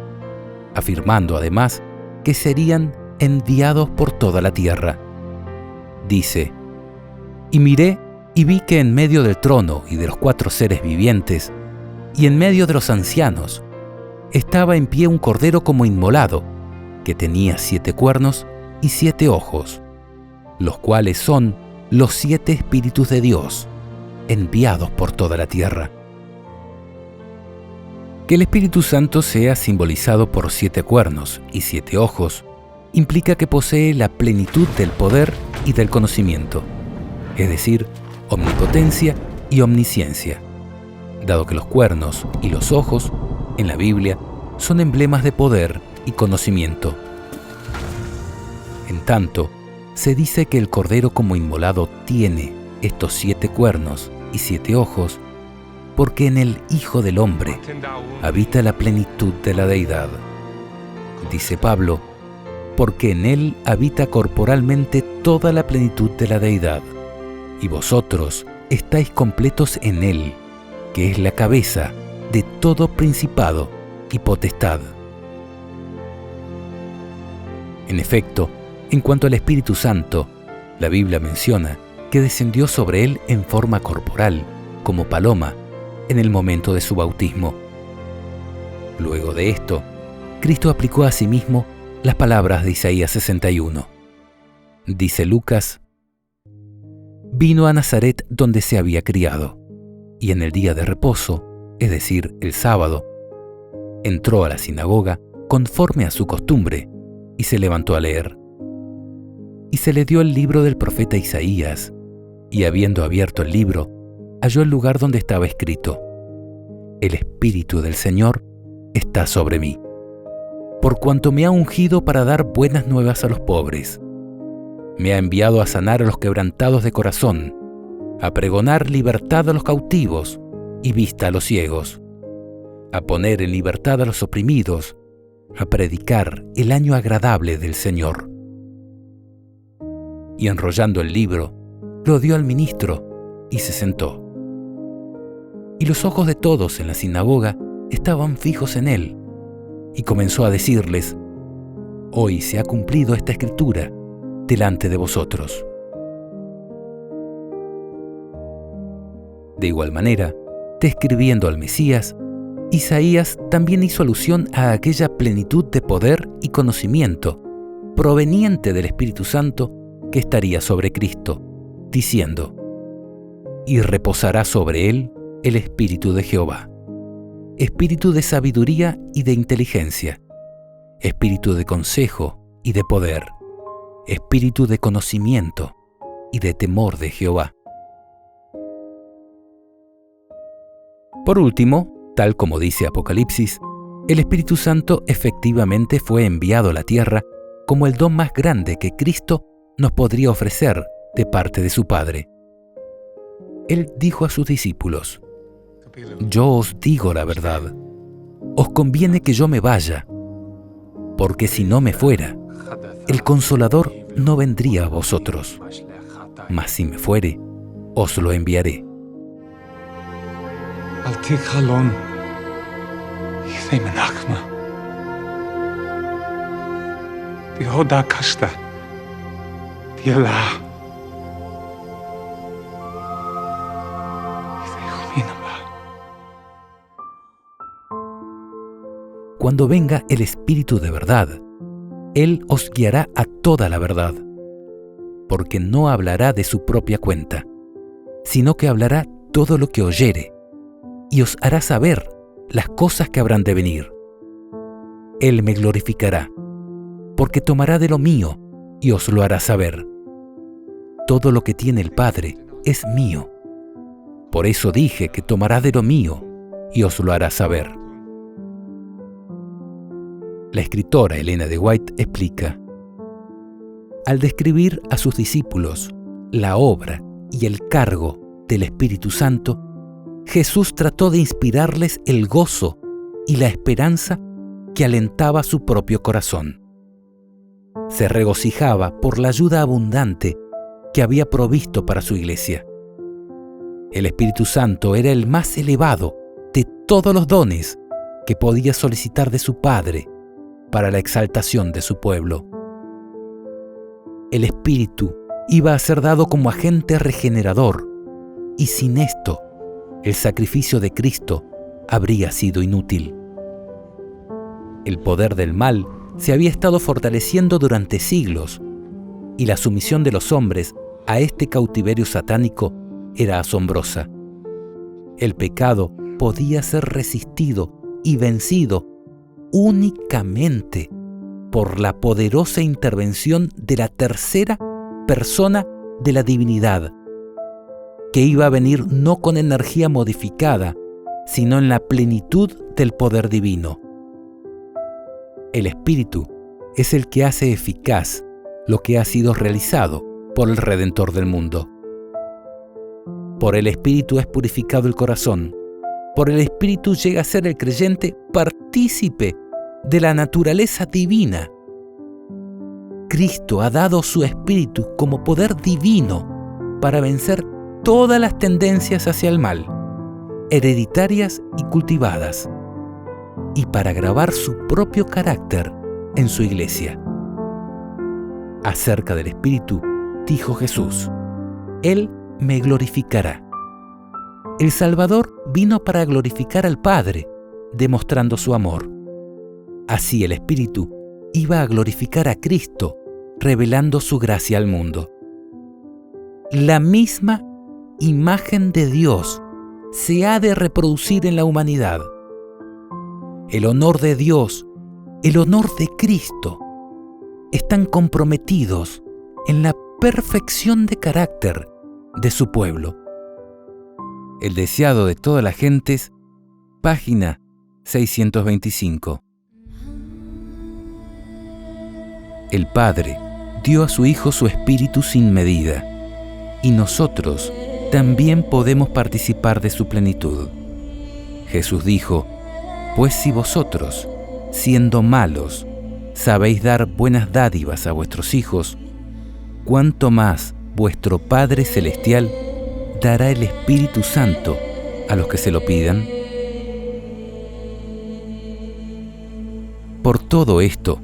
afirmando además que serían enviados por toda la tierra. Dice: Y miré y vi que en medio del trono y de los 4 seres vivientes, y en medio de los ancianos, estaba en pie un cordero como inmolado, que tenía 7 cuernos y 7 ojos, los cuales son los 7 espíritus de Dios, enviados por toda la tierra. Que el Espíritu Santo sea simbolizado por 7 cuernos y 7 ojos implica que posee la plenitud del poder y del conocimiento, es decir, omnipotencia y omnisciencia, dado que los cuernos y los ojos, en la Biblia, son emblemas de poder y conocimiento. En tanto, se dice que el Cordero como inmolado tiene estos 7 cuernos y 7 ojos, porque en el Hijo del Hombre habita la plenitud de la deidad. Dice Pablo: porque en él habita corporalmente toda la plenitud de la deidad, y vosotros estáis completos en él, que es la cabeza de todo principado y potestad. En efecto, en cuanto al Espíritu Santo, la Biblia menciona que descendió sobre él en forma corporal, como paloma, en el momento de su bautismo. Luego de esto, Cristo aplicó a sí mismo las palabras de Isaías 61. Dice Lucas: vino a Nazaret donde se había criado, y en el día de reposo, es decir, el sábado, entró a la sinagoga conforme a su costumbre y se levantó a leer. Y se le dio el libro del profeta Isaías, y habiendo abierto el libro, halló el lugar donde estaba escrito: el Espíritu del Señor está sobre mí, por cuanto me ha ungido para dar buenas nuevas a los pobres. Me ha enviado a sanar a los quebrantados de corazón, a pregonar libertad a los cautivos y vista a los ciegos, a poner en libertad a los oprimidos, a predicar el año agradable del Señor. Y enrollando el libro, lo dio al ministro y se sentó. Y los ojos de todos en la sinagoga estaban fijos en él, y comenzó a decirles: hoy se ha cumplido esta escritura delante de vosotros. De igual manera, describiendo al Mesías, Isaías también hizo alusión a aquella plenitud de poder y conocimiento proveniente del Espíritu Santo que estaría sobre Cristo, diciendo: y reposará sobre él el Espíritu de Jehová, Espíritu de sabiduría y de inteligencia, Espíritu de consejo y de poder, Espíritu de conocimiento y de temor de Jehová. Por último, tal como dice Apocalipsis, el Espíritu Santo efectivamente fue enviado a la tierra como el don más grande que Cristo nos podría ofrecer de parte de su Padre. Él dijo a sus discípulos: yo os digo la verdad, os conviene que yo me vaya, porque si no me fuera, el Consolador no vendría a vosotros, mas si me fuere, os lo enviaré. Cuando venga el Espíritu de verdad, Él os guiará a toda la verdad, porque no hablará de su propia cuenta, sino que hablará todo lo que oyere, y os hará saber las cosas que habrán de venir. Él me glorificará, porque tomará de lo mío y os lo hará saber. Todo lo que tiene el Padre es mío. Por eso dije que tomará de lo mío y os lo hará saber. La escritora Elena de White explica: Al describir a sus discípulos la obra y el cargo del Espíritu Santo, Jesús trató de inspirarles el gozo y la esperanza que alentaba su propio corazón. Se regocijaba por la ayuda abundante que había provisto para su iglesia. El Espíritu Santo era el más elevado de todos los dones que podía solicitar de su Padre para la exaltación de su pueblo. El Espíritu iba a ser dado como agente regenerador, y sin esto, el sacrificio de Cristo habría sido inútil. El poder del mal se había estado fortaleciendo durante siglos, y la sumisión de los hombres a este cautiverio satánico era asombrosa. El pecado podía ser resistido y vencido únicamente por la poderosa intervención de la tercera persona de la divinidad, que iba a venir no con energía modificada, sino en la plenitud del poder divino. El Espíritu es el que hace eficaz lo que ha sido realizado por el Redentor del mundo. Por el Espíritu es purificado el corazón. Por el Espíritu llega a ser el creyente partícipe de la naturaleza divina. Cristo ha dado su Espíritu como poder divino para vencer todas las tendencias hacia el mal, hereditarias y cultivadas, y para grabar su propio carácter en su iglesia. Acerca del Espíritu, dijo Jesús: Él me glorificará. El Salvador vino para glorificar al Padre, demostrando su amor. Así el Espíritu iba a glorificar a Cristo, revelando su gracia al mundo. La misma imagen de Dios se ha de reproducir en la humanidad. El honor de Dios, el honor de Cristo, están comprometidos en la perfección de carácter de su pueblo. El deseado de todas las gentes, página 625. El Padre dio a su Hijo su Espíritu sin medida, y nosotros también podemos participar de su plenitud. Jesús dijo: Pues si vosotros, siendo malos, sabéis dar buenas dádivas a vuestros hijos, ¿cuánto más vuestro Padre Celestial dará el Espíritu Santo a los que se lo pidan? Por todo esto,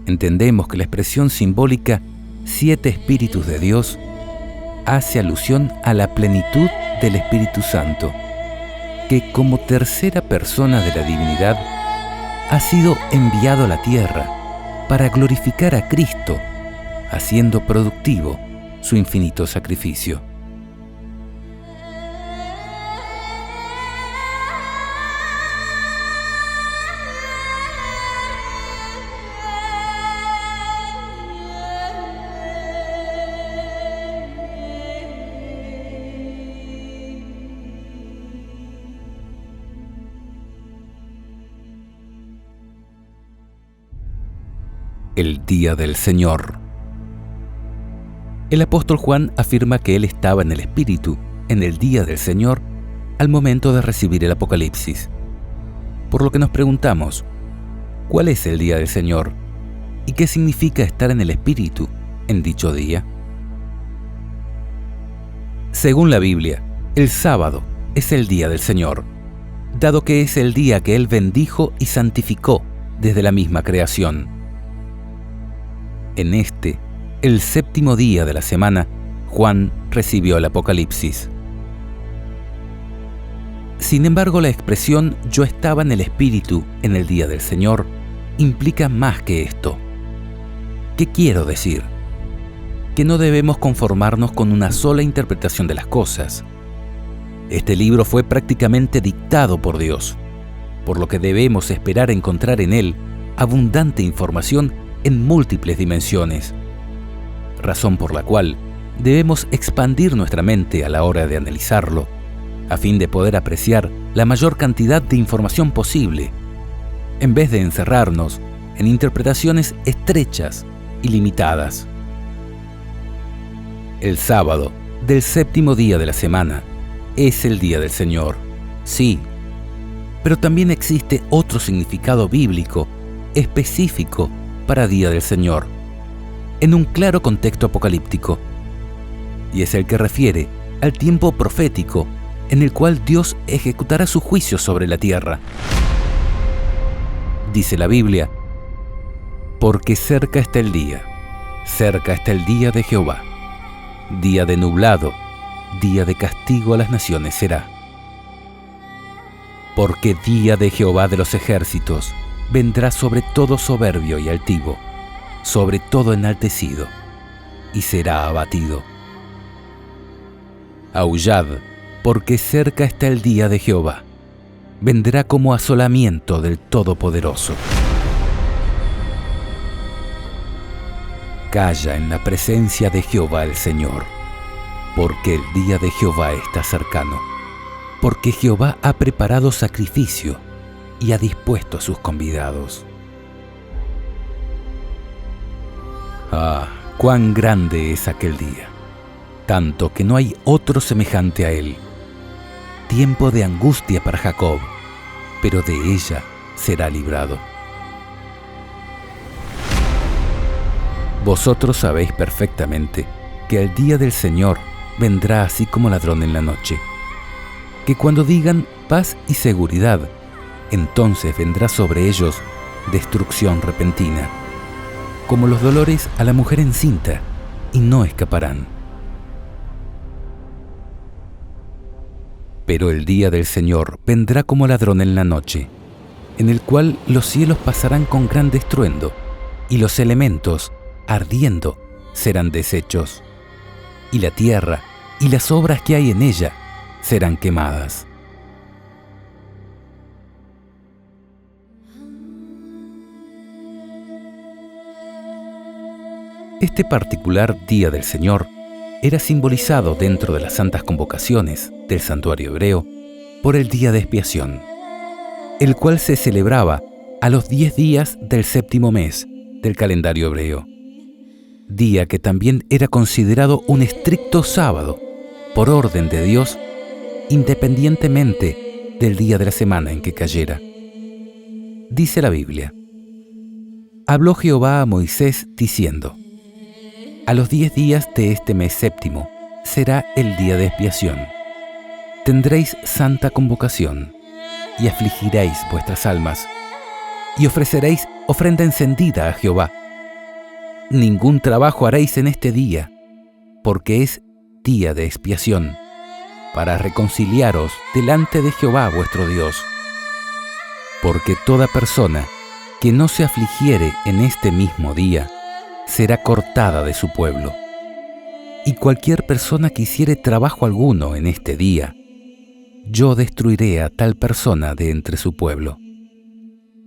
entendemos que la expresión simbólica 7 Espíritus de Dios hace alusión a la plenitud del Espíritu Santo, que como tercera persona de la divinidad ha sido enviado a la tierra para glorificar a Cristo, haciendo productivo su infinito sacrificio. El día del Señor. El apóstol Juan afirma que él estaba en el Espíritu en el día del Señor al momento de recibir el Apocalipsis. Por lo que nos preguntamos, ¿cuál es el día del Señor? ¿Y qué significa estar en el Espíritu en dicho día? Según la Biblia, el sábado es el día del Señor, dado que es el día que Él bendijo y santificó desde la misma creación. En este, el séptimo día de la semana, Juan recibió el Apocalipsis. Sin embargo, la expresión «yo estaba en el Espíritu en el día del Señor» implica más que esto. ¿Qué quiero decir? Que no debemos conformarnos con una sola interpretación de las cosas. Este libro fue prácticamente dictado por Dios, por lo que debemos esperar encontrar en él abundante información en múltiples dimensiones, razón por la cual debemos expandir nuestra mente a la hora de analizarlo, a fin de poder apreciar la mayor cantidad de información posible, en vez de encerrarnos en interpretaciones estrechas y limitadas. El sábado del séptimo día de la semana es el día del Señor, sí, pero también existe otro significado bíblico específico para día del Señor, en un claro contexto apocalíptico, y es el que refiere al tiempo profético en el cual Dios ejecutará su juicio sobre la tierra. Dice la Biblia: porque cerca está el día de Jehová, día de nublado, día de castigo a las naciones será. Porque día de Jehová de los ejércitos vendrá sobre todo soberbio y altivo, sobre todo enaltecido, y será abatido. Aullad, porque cerca está el día de Jehová, vendrá como asolamiento del Todopoderoso. Calla en la presencia de Jehová el Señor, porque el día de Jehová está cercano, porque Jehová ha preparado sacrificio y ha dispuesto a sus convidados. Ah, cuán grande es aquel día, tanto que no hay otro semejante a él. Tiempo de angustia para Jacob, pero de ella será librado. Vosotros sabéis perfectamente que el día del Señor vendrá así como ladrón en la noche, que cuando digan paz y seguridad, entonces vendrá sobre ellos destrucción repentina, como los dolores a la mujer encinta, y no escaparán. Pero el día del Señor vendrá como ladrón en la noche, en el cual los cielos pasarán con gran estruendo, y los elementos, ardiendo, serán deshechos, y la tierra y las obras que hay en ella serán quemadas. Este particular día del Señor era simbolizado dentro de las santas convocaciones del santuario hebreo por el día de expiación, el cual se celebraba a los 10 días del séptimo mes del calendario hebreo, día que también era considerado un estricto sábado por orden de Dios, independientemente del día de la semana en que cayera. Dice la Biblia: habló Jehová a Moisés diciendo: a los 10 días de este mes séptimo será el día de expiación. Tendréis santa convocación, y afligiréis vuestras almas, y ofreceréis ofrenda encendida a Jehová. Ningún trabajo haréis en este día, porque es día de expiación, para reconciliaros delante de Jehová vuestro Dios. Porque toda persona que no se afligiere en este mismo día, será cortada de su pueblo. Y cualquier persona que hiciere trabajo alguno en este día, yo destruiré a tal persona de entre su pueblo.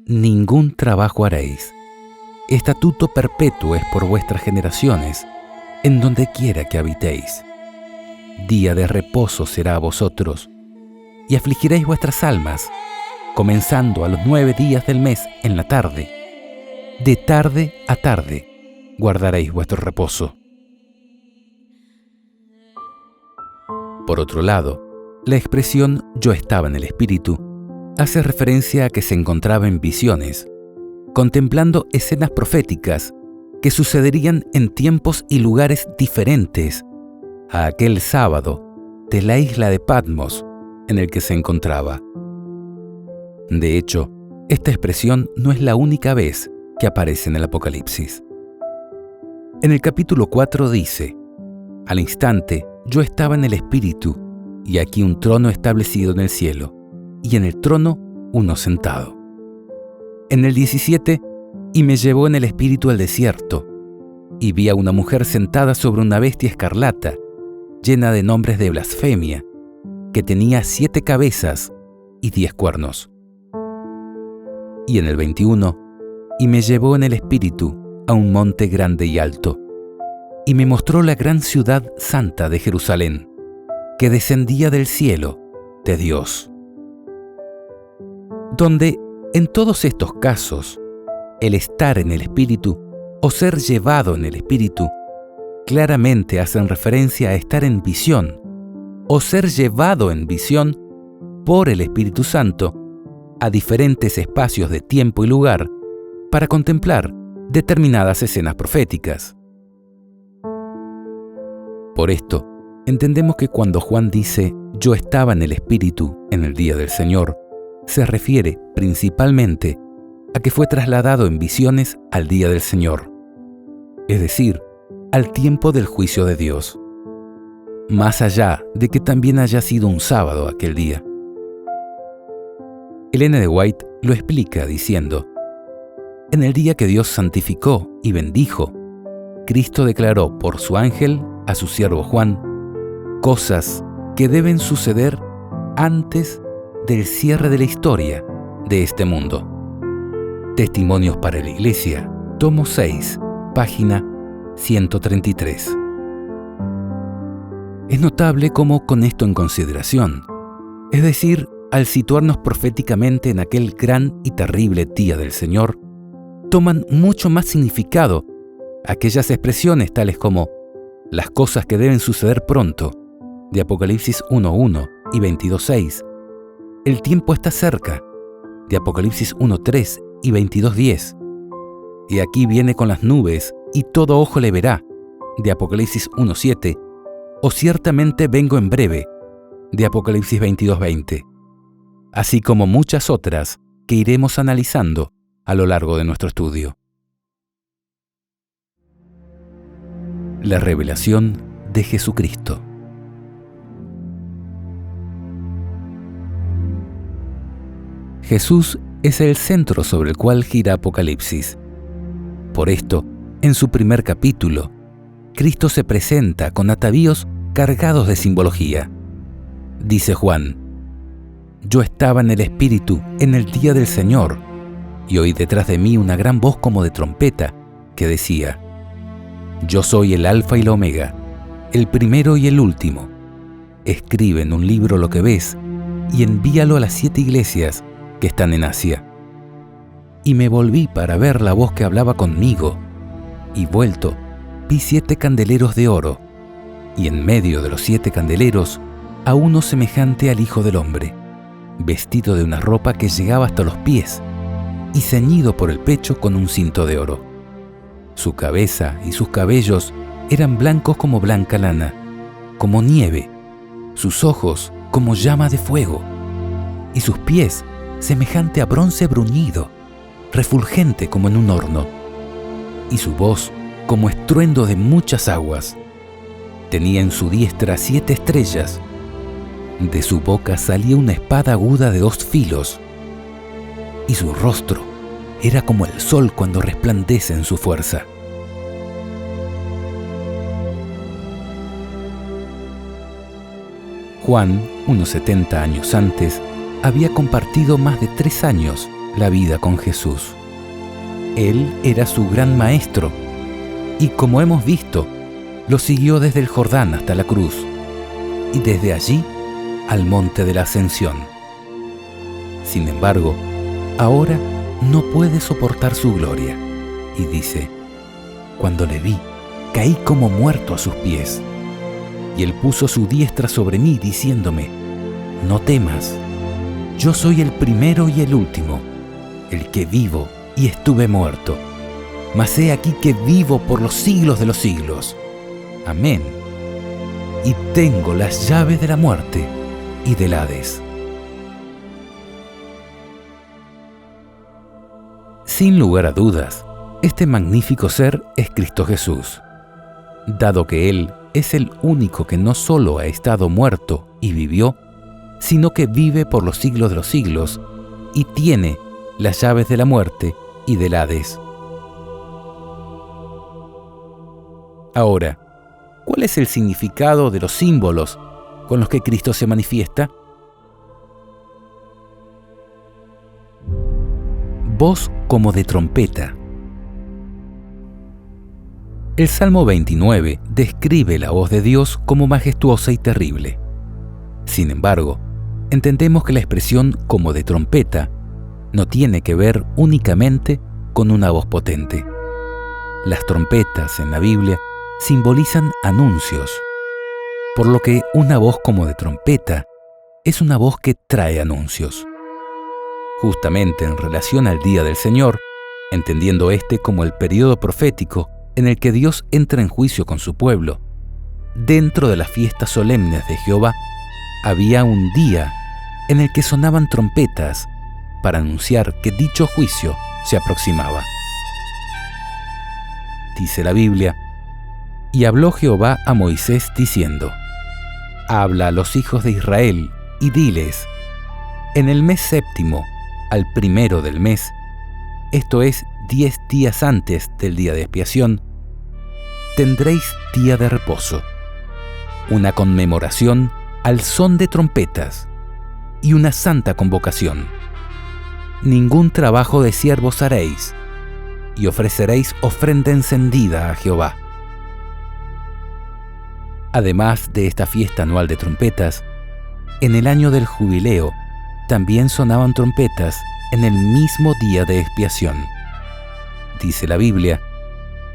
Ningún trabajo haréis. Estatuto perpetuo es por vuestras generaciones, en donde quiera que habitéis. Día de reposo será a vosotros, y afligiréis vuestras almas, comenzando a los 9 días del mes en la tarde. De tarde a tarde guardaréis vuestro reposo. Por otro lado, la expresión «yo estaba en el Espíritu» hace referencia a que se encontraba en visiones, contemplando escenas proféticas que sucederían en tiempos y lugares diferentes a aquel sábado de la isla de Patmos en el que se encontraba. De hecho, esta expresión no es la única vez que aparece en el Apocalipsis. En el capítulo 4 dice: al instante yo estaba en el Espíritu, y aquí un trono establecido en el cielo, y en el trono uno sentado. En el 17, y me llevó en el Espíritu al desierto, y vi a una mujer sentada sobre una bestia escarlata, llena de nombres de blasfemia, que tenía 7 cabezas y 10 cuernos. Y en el 21, y me llevó en el Espíritu a un monte grande y alto, y me mostró la gran ciudad santa de Jerusalén, que descendía del cielo de Dios. Donde, en todos estos casos, el estar en el Espíritu o ser llevado en el Espíritu claramente hacen referencia a estar en visión o ser llevado en visión por el Espíritu Santo a diferentes espacios de tiempo y lugar para contemplar determinadas escenas proféticas. Por esto, entendemos que cuando Juan dice «Yo estaba en el Espíritu en el día del Señor», se refiere principalmente a que fue trasladado en visiones al día del Señor, es decir, al tiempo del juicio de Dios, más allá de que también haya sido un sábado aquel día. Ellen G. White lo explica diciendo: en el día que Dios santificó y bendijo, Cristo declaró por su ángel a su siervo Juan cosas que deben suceder antes del cierre de la historia de este mundo. Testimonios para la Iglesia, tomo 6, página 133. Es notable cómo, con esto en consideración, es decir, al situarnos proféticamente en aquel gran y terrible día del Señor, toman mucho más significado aquellas expresiones tales como las cosas que deben suceder pronto, de Apocalipsis 1:1 y 22:6, el tiempo está cerca, de Apocalipsis 1:3 y 22:10, y aquí viene con las nubes y todo ojo le verá, de Apocalipsis 1:7, o ciertamente vengo en breve, de Apocalipsis 22:20, así como muchas otras que iremos analizando a lo largo de nuestro estudio. La revelación de Jesucristo. Jesús es el centro sobre el cual gira Apocalipsis. Por esto, en su primer capítulo, Cristo se presenta con atavíos cargados de simbología. Dice Juan: «Yo estaba en el Espíritu en el día del Señor, y oí detrás de mí una gran voz como de trompeta, que decía: Yo soy el Alfa y la Omega, el primero y el último. Escribe en un libro lo que ves, y envíalo a las 7 iglesias que están en Asia». Y me volví para ver la voz que hablaba conmigo, y vuelto, vi 7 candeleros de oro, y en medio de los 7 candeleros, a uno semejante al Hijo del Hombre, vestido de una ropa que llegaba hasta los pies, y ceñido por el pecho con un cinto de oro. Su cabeza y sus cabellos eran blancos como blanca lana, como nieve, sus ojos como llama de fuego, y sus pies semejante a bronce bruñido, refulgente como en un horno, y su voz como estruendo de muchas aguas. Tenía en su diestra 7 estrellas. De su boca salía una espada aguda de 2 filos, y su rostro era como el sol cuando resplandece en su fuerza. Juan, unos 70 años antes, había compartido más de 3 años la vida con Jesús. Él era su gran maestro, y como hemos visto, lo siguió desde el Jordán hasta la cruz, y desde allí al monte de la Ascensión. Sin embargo, ahora no puede soportar su gloria, y dice: «Cuando le vi, caí como muerto a sus pies. Y él puso su diestra sobre mí, diciéndome: No temas, yo soy el primero y el último, el que vivo y estuve muerto, mas he aquí que vivo por los siglos de los siglos. Amén. Y tengo las llaves de la muerte y del Hades». Sin lugar a dudas, este magnífico ser es Cristo Jesús, dado que Él es el único que no solo ha estado muerto y vivió, sino que vive por los siglos de los siglos y tiene las llaves de la muerte y del Hades. Ahora, ¿cuál es el significado de los símbolos con los que Cristo se manifiesta? Voz como de trompeta. El Salmo 29 describe la voz de Dios como majestuosa y terrible. Sin embargo, entendemos que la expresión como de trompeta no tiene que ver únicamente con una voz potente. Las trompetas en la Biblia simbolizan anuncios, por lo que una voz como de trompeta es una voz que trae anuncios. Justamente en relación al día del Señor, entendiendo este como el periodo profético en el que Dios entra en juicio con su pueblo, dentro de las fiestas solemnes de Jehová había un día en el que sonaban trompetas para anunciar que dicho juicio se aproximaba. Dice la Biblia: y habló Jehová a Moisés diciendo: habla a los hijos de Israel y diles: en el mes séptimo, al primero del mes, esto es 10 días antes del día de expiación, tendréis día de reposo, una conmemoración al son de trompetas y una santa convocación. Ningún trabajo de siervos haréis, y ofreceréis ofrenda encendida a Jehová. Además de esta fiesta anual de trompetas, en el año del jubileo también sonaban trompetas en el mismo día de expiación. Dice la Biblia: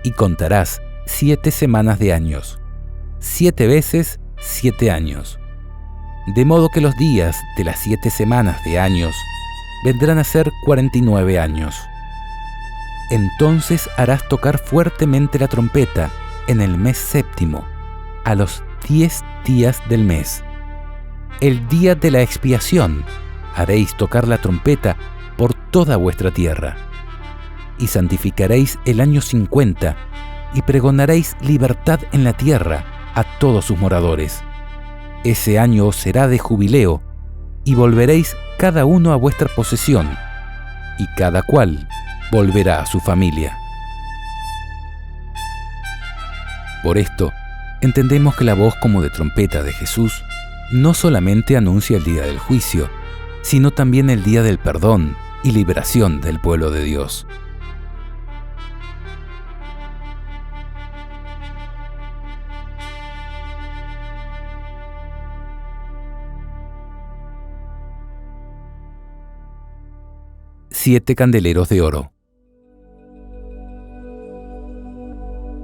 y contarás 7 semanas de años, 7 veces 7 años, de modo que los días de las 7 semanas de años vendrán a ser 49 años. Entonces harás tocar fuertemente la trompeta en el mes séptimo, a los 10 días del mes. El día de la expiación haréis tocar la trompeta por toda vuestra tierra. Y santificaréis el año 50, y pregonaréis libertad en la tierra a todos sus moradores. Ese año os será de jubileo, y volveréis cada uno a vuestra posesión, y cada cual volverá a su familia. Por esto, entendemos que la voz como de trompeta de Jesús no solamente anuncia el día del juicio, sino también el día del perdón y liberación del pueblo de Dios. Siete candeleros de oro.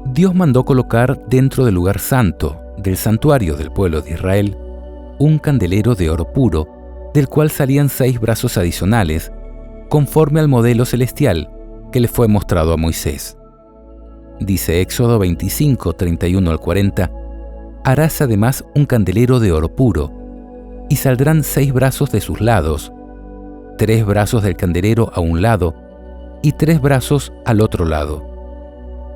Dios mandó colocar dentro del lugar santo del santuario del pueblo de Israel un candelero de oro puro, del cual salían 6 brazos adicionales, conforme al modelo celestial que le fue mostrado a Moisés. Dice Éxodo 25, 31 al 40: harás además un candelero de oro puro, y saldrán 6 brazos de sus lados, 3 brazos del candelero a un lado, y 3 brazos al otro lado.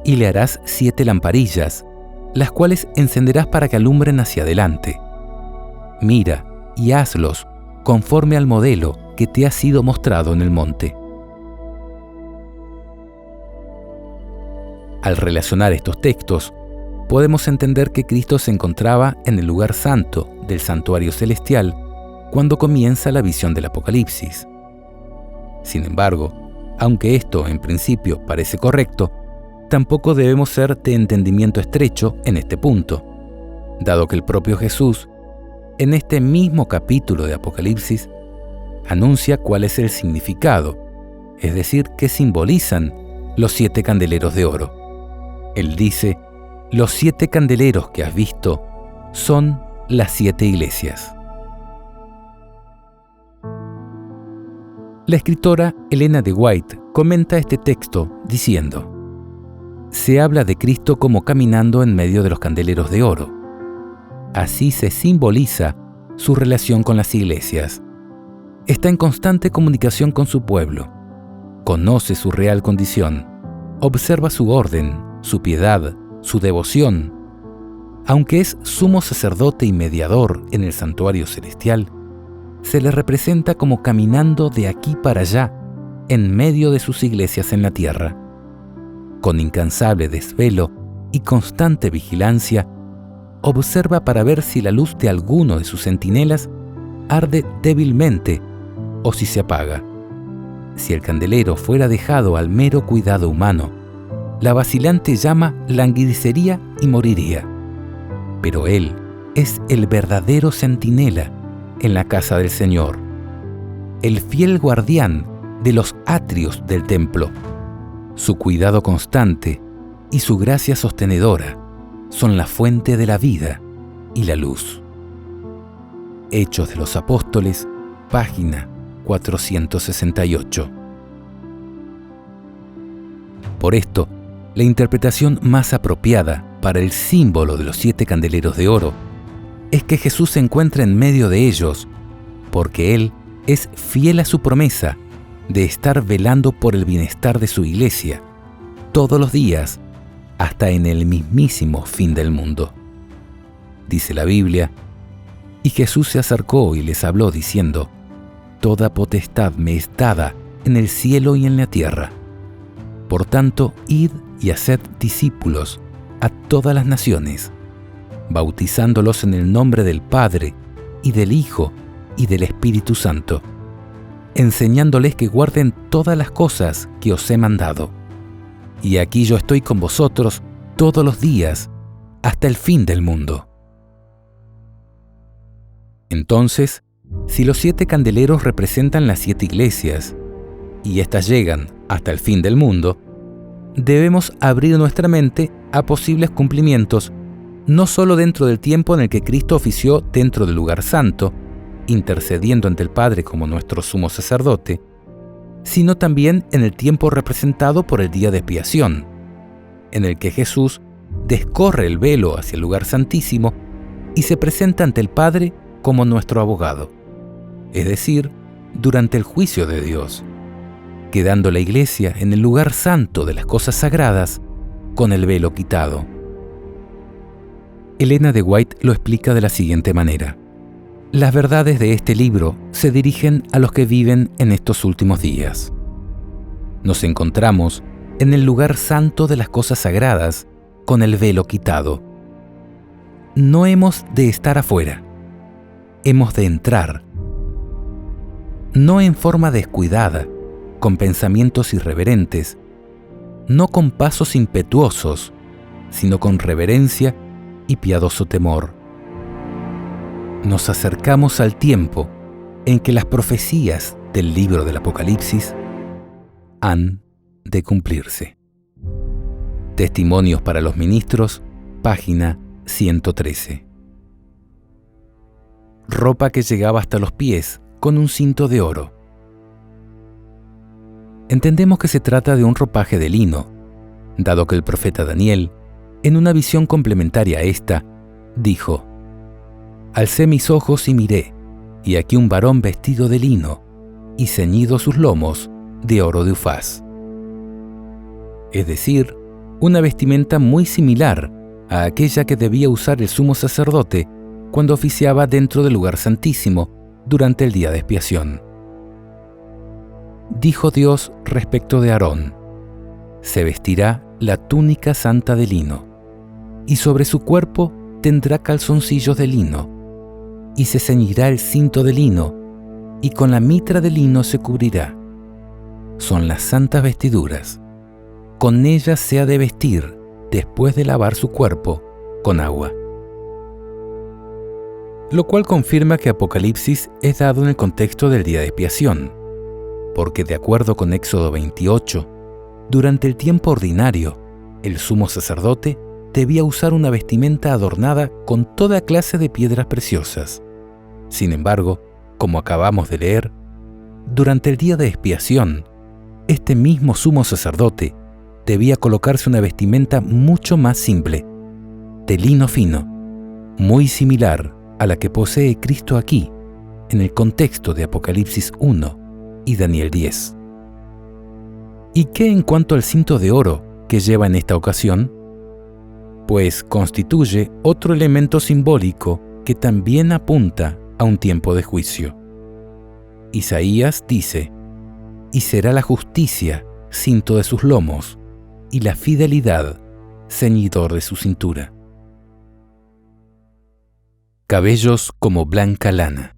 Y le harás 7 lamparillas, las cuales encenderás para que alumbren hacia adelante. Mira y hazlos conforme al modelo que te ha sido mostrado en el monte. Al relacionar estos textos, podemos entender que Cristo se encontraba en el lugar santo del santuario celestial cuando comienza la visión del Apocalipsis. Sin embargo, aunque esto en principio parece correcto, tampoco debemos ser de entendimiento estrecho en este punto, dado que el propio Jesús, en este mismo capítulo de Apocalipsis, anuncia cuál es el significado, es decir, qué simbolizan los 7 candeleros de oro. Él dice: los 7 candeleros que has visto son las 7 iglesias. La escritora Elena de White comenta este texto diciendo: se habla de Cristo como caminando en medio de los candeleros de oro. Así se simboliza su relación con las iglesias. Está en constante comunicación con su pueblo, conoce su real condición, observa su orden, su piedad, su devoción. Aunque es sumo sacerdote y mediador en el santuario celestial, se le representa como caminando de aquí para allá en medio de sus iglesias en la tierra. Con incansable desvelo y constante vigilancia, observa para ver si la luz de alguno de sus centinelas arde débilmente o si se apaga. Si el candelero fuera dejado al mero cuidado humano, la vacilante llama languidecería y moriría. Pero él es el verdadero centinela en la casa del Señor, el fiel guardián de los atrios del templo. Su cuidado constante y su gracia sostenedora son la fuente de la vida y la luz. Hechos de los Apóstoles, página 468. Por esto, la interpretación más apropiada para el símbolo de los 7 candeleros de oro es que Jesús se encuentra en medio de ellos, porque Él es fiel a su promesa de estar velando por el bienestar de su iglesia todos los días hasta en el mismísimo fin del mundo. Dice la Biblia: y Jesús se acercó y les habló diciendo: toda potestad me es dada en el cielo y en la tierra. Por tanto, id y haced discípulos a todas las naciones, bautizándolos en el nombre del Padre, y del Hijo, y del Espíritu Santo, enseñándoles que guarden todas las cosas que os he mandado. Y aquí yo estoy con vosotros todos los días, hasta el fin del mundo. Entonces, si los 7 candeleros representan las 7 iglesias, y éstas llegan hasta el fin del mundo, debemos abrir nuestra mente a posibles cumplimientos, no solo dentro del tiempo en el que Cristo ofició dentro del lugar santo, intercediendo ante el Padre como nuestro sumo sacerdote, sino también en el tiempo representado por el día de expiación, en el que Jesús descorre el velo hacia el lugar santísimo y se presenta ante el Padre como nuestro abogado, es decir, durante el juicio de Dios, quedando la iglesia en el lugar santo de las cosas sagradas con el velo quitado. Elena de White lo explica de la siguiente manera: las verdades de este libro se dirigen a los que viven en estos últimos días. Nos encontramos en el lugar santo de las cosas sagradas con el velo quitado. No hemos de estar afuera, hemos de entrar, no en forma descuidada, con pensamientos irreverentes, no con pasos impetuosos, sino con reverencia y piadoso temor. Nos acercamos al tiempo en que las profecías del libro del Apocalipsis han de cumplirse. Testimonios para los ministros, página 113. Ropa que llegaba hasta los pies con un cinto de oro. Entendemos que se trata de un ropaje de lino, dado que el profeta Daniel, en una visión complementaria a esta, dijo: alcé mis ojos y miré, y aquí un varón vestido de lino, y ceñido sus lomos de oro de Ufaz. Es decir, una vestimenta muy similar a aquella que debía usar el sumo sacerdote cuando oficiaba dentro del lugar santísimo durante el día de expiación. Dijo Dios respecto de Aarón: se vestirá la túnica santa de lino, y sobre su cuerpo tendrá calzoncillos de lino, y se ceñirá el cinto de lino, y con la mitra de lino se cubrirá. Son las santas vestiduras. Con ellas se ha de vestir después de lavar su cuerpo con agua. Lo cual confirma que Apocalipsis es dado en el contexto del día de expiación, porque de acuerdo con Éxodo 28, durante el tiempo ordinario, el sumo sacerdote debía usar una vestimenta adornada con toda clase de piedras preciosas. Sin embargo, como acabamos de leer, durante el día de expiación, este mismo sumo sacerdote debía colocarse una vestimenta mucho más simple, de lino fino, muy similar a la que posee Cristo aquí, en el contexto de Apocalipsis 1 y Daniel 10. ¿Y qué en cuanto al cinto de oro que lleva en esta ocasión? Pues constituye otro elemento simbólico que también apunta a un tiempo de juicio. Isaías dice: y será la justicia cinto de sus lomos, y la fidelidad ceñidor de su cintura. Cabellos como blanca lana.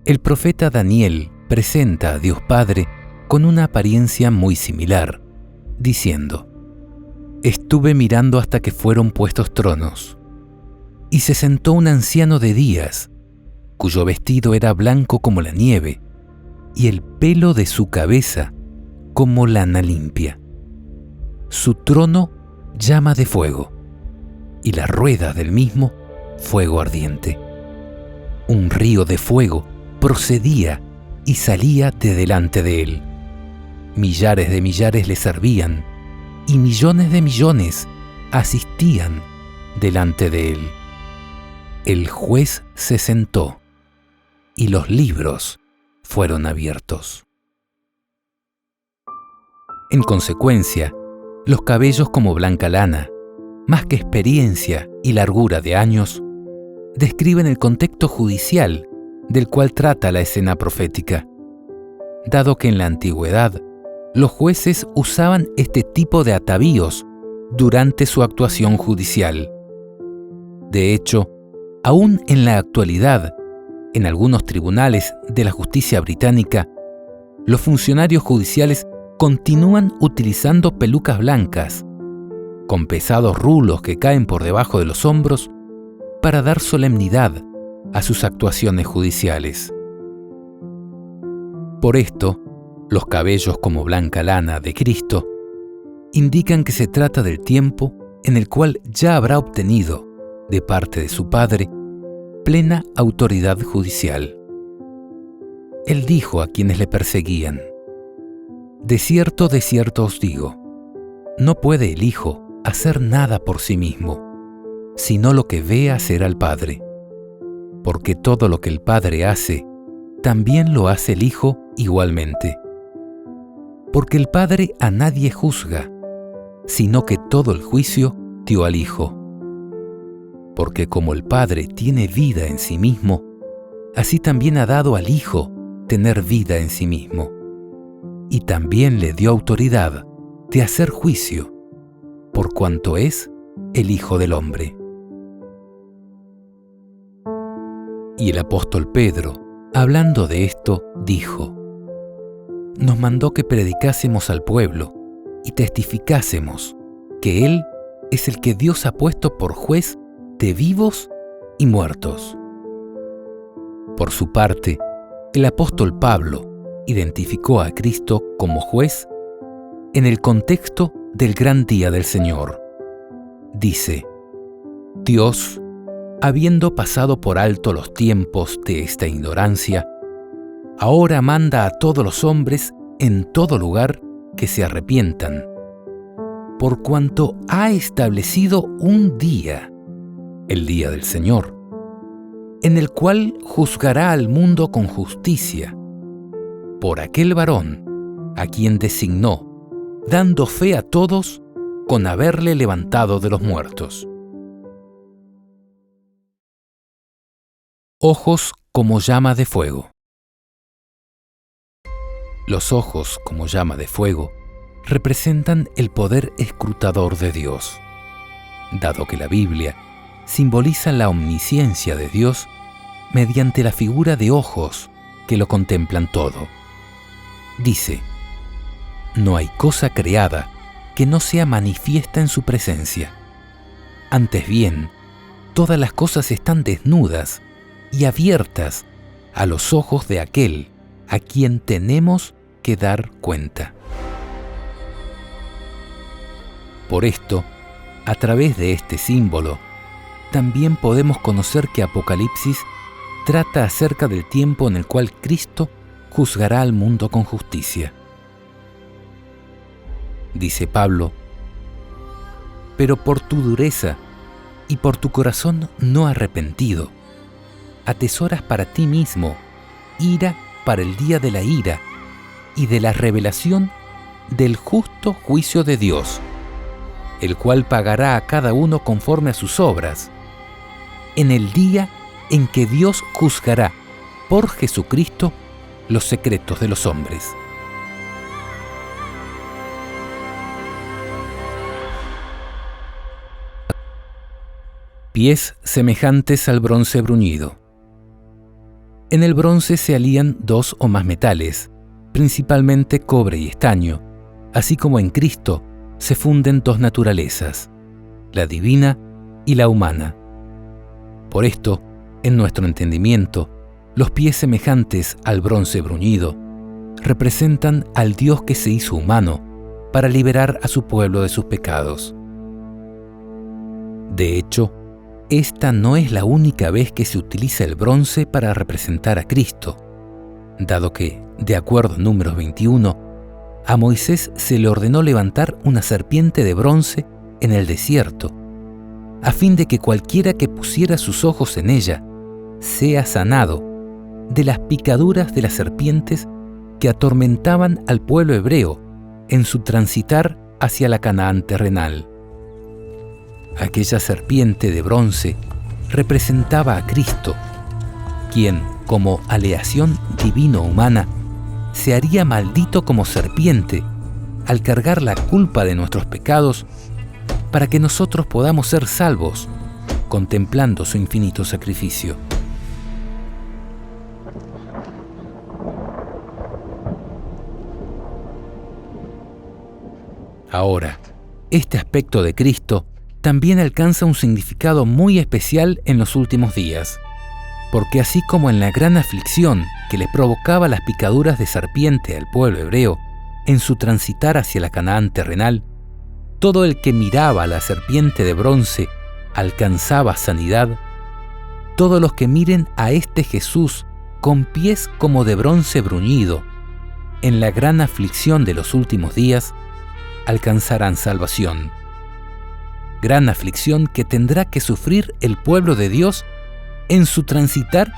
El profeta Daniel presenta a Dios Padre con una apariencia muy similar, diciendo: estuve mirando hasta que fueron puestos tronos, y se sentó un anciano de días, cuyo vestido era blanco como la nieve, y el pelo de su cabeza como lana limpia. Su trono llama de fuego, y las ruedas del mismo fuego ardiente. Un río de fuego procedía y salía de delante de él. Millares de millares le servían y millones de millones asistían delante de él. El juez se sentó y los libros fueron abiertos. En consecuencia, los cabellos como blanca lana, más que experiencia y largura de años, describen el contexto judicial del cual trata la escena profética, dado que en la antigüedad los jueces usaban este tipo de atavíos durante su actuación judicial. De hecho, aún en la actualidad, en algunos tribunales de la justicia británica, los funcionarios judiciales continúan utilizando pelucas blancas, con pesados rulos que caen por debajo de los hombros para dar solemnidad a sus actuaciones judiciales. Por esto, los cabellos como blanca lana de Cristo indican que se trata del tiempo en el cual ya habrá obtenido, de parte de su Padre, plena autoridad judicial. Él dijo a quienes le perseguían: de cierto os digo, no puede el Hijo hacer nada por sí mismo, sino lo que ve hacer al Padre. Porque todo lo que el Padre hace, también lo hace el Hijo igualmente. Porque el Padre a nadie juzga, sino que todo el juicio dio al Hijo. Porque como el Padre tiene vida en sí mismo, así también ha dado al Hijo tener vida en sí mismo. Y también le dio autoridad de hacer juicio, por cuanto es el Hijo del Hombre. Y el apóstol Pedro, hablando de esto, dijo: nos mandó que predicásemos al pueblo y testificásemos que Él es el que Dios ha puesto por juez de vivos y muertos. Por su parte, el apóstol Pablo identificó a Cristo como juez en el contexto del gran día del Señor. Dice: Dios, habiendo pasado por alto los tiempos de esta ignorancia, ahora manda a todos los hombres en todo lugar que se arrepientan, por cuanto ha establecido un día, el día del Señor, en el cual juzgará al mundo con justicia, por aquel varón a quien designó, dando fe a todos con haberle levantado de los muertos. Ojos como llama de fuego. Los ojos como llama de fuego representan el poder escrutador de Dios, dado que la Biblia simboliza la omnisciencia de Dios mediante la figura de ojos que lo contemplan todo. Dice: no hay cosa creada que no sea manifiesta en su presencia. Antes bien, todas las cosas están desnudas y abiertas a los ojos de aquel a quien tenemos que dar cuenta. Por esto, a través de este símbolo, también podemos conocer que Apocalipsis trata acerca del tiempo en el cual Cristo juzgará al mundo con justicia. Dice Pablo: pero por tu dureza y por tu corazón no arrepentido, atesoras para ti mismo ira para el día de la ira y de la revelación del justo juicio de Dios, el cual pagará a cada uno conforme a sus obras, en el día en que Dios juzgará por Jesucristo los secretos de los hombres. Pies semejantes al bronce bruñido. En el bronce se alían dos o más metales, principalmente cobre y estaño, así como en Cristo se funden dos naturalezas, la divina y la humana. Por esto, en nuestro entendimiento, los pies semejantes al bronce bruñido representan al Dios que se hizo humano para liberar a su pueblo de sus pecados. De hecho, esta no es la única vez que se utiliza el bronce para representar a Cristo, dado que, de acuerdo a Números 21, a Moisés se le ordenó levantar una serpiente de bronce en el desierto, a fin de que cualquiera que pusiera sus ojos en ella sea sanado de las picaduras de las serpientes que atormentaban al pueblo hebreo en su transitar hacia la Canaán terrenal. Aquella serpiente de bronce representaba a Cristo, quien, como aleación divino-humana, se haría maldito como serpiente al cargar la culpa de nuestros pecados para que nosotros podamos ser salvos, contemplando su infinito sacrificio. Ahora, este aspecto de Cristo también alcanza un significado muy especial en los últimos días, porque así como en la gran aflicción que le provocaba las picaduras de serpiente al pueblo hebreo en su transitar hacia la Canaán terrenal, todo el que miraba a la serpiente de bronce alcanzaba sanidad. Todos los que miren a este Jesús con pies como de bronce bruñido, en la gran aflicción de los últimos días, alcanzarán salvación. Gran aflicción que tendrá que sufrir el pueblo de Dios en su transitar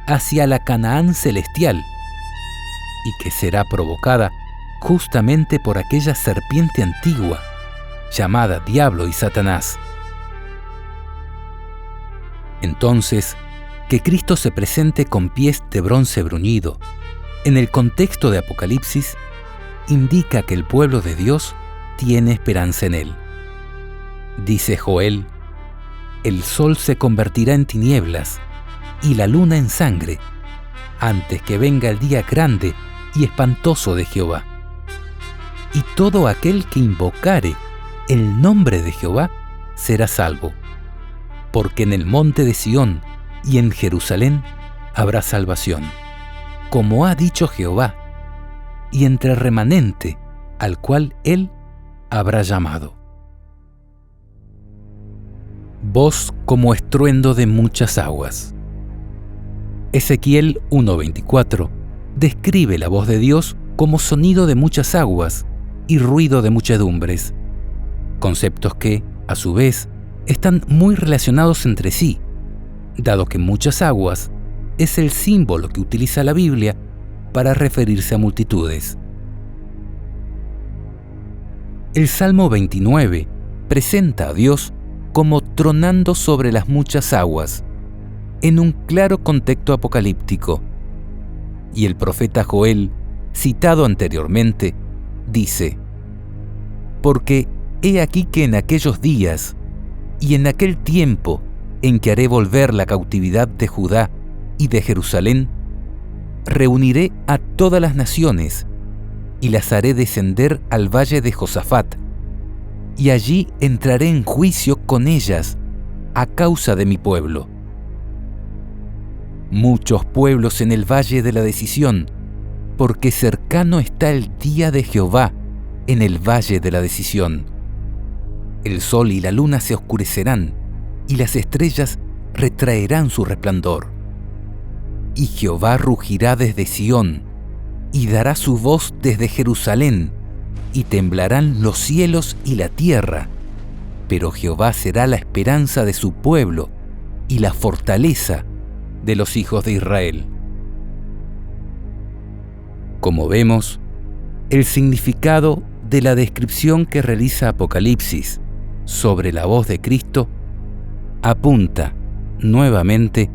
hacia la Canaán celestial, y que será provocada justamente por aquella serpiente antigua, llamada Diablo y Satanás. Entonces, que Cristo se presente con pies de bronce bruñido, en el contexto de Apocalipsis, indica que el pueblo de Dios tiene esperanza en Él. Dice Joel: el sol se convertirá en tinieblas y la luna en sangre, antes que venga el día grande y espantoso de Jehová. Y todo aquel que invocare el nombre de Jehová será salvo, porque en el monte de Sión y en Jerusalén habrá salvación, como ha dicho Jehová, y entre el remanente al cual Él habrá llamado. Voz como estruendo de muchas aguas. Ezequiel 1:24 describe la voz de Dios como sonido de muchas aguas y ruido de muchedumbres, conceptos que, a su vez, están muy relacionados entre sí, dado que muchas aguas es el símbolo que utiliza la Biblia para referirse a multitudes. El Salmo 29 presenta a Dios como tronando sobre las muchas aguas, en un claro contexto apocalíptico. Y el profeta Joel, citado anteriormente, dice: porque he aquí que en aquellos días y en aquel tiempo en que haré volver la cautividad de Judá y de Jerusalén, reuniré a todas las naciones y las haré descender al valle de Josafat, y allí entraré en juicio con ellas a causa de mi pueblo. Muchos pueblos en el valle de la decisión, porque cercano está el día de Jehová en el valle de la decisión. El sol y la luna se oscurecerán, y las estrellas retraerán su resplandor. Y Jehová rugirá desde Sión, y dará su voz desde Jerusalén, y temblarán los cielos y la tierra, pero Jehová será la esperanza de su pueblo y la fortaleza de los hijos de Israel. Como vemos, el significado de la descripción que realiza Apocalipsis sobre la voz de Cristo apunta nuevamente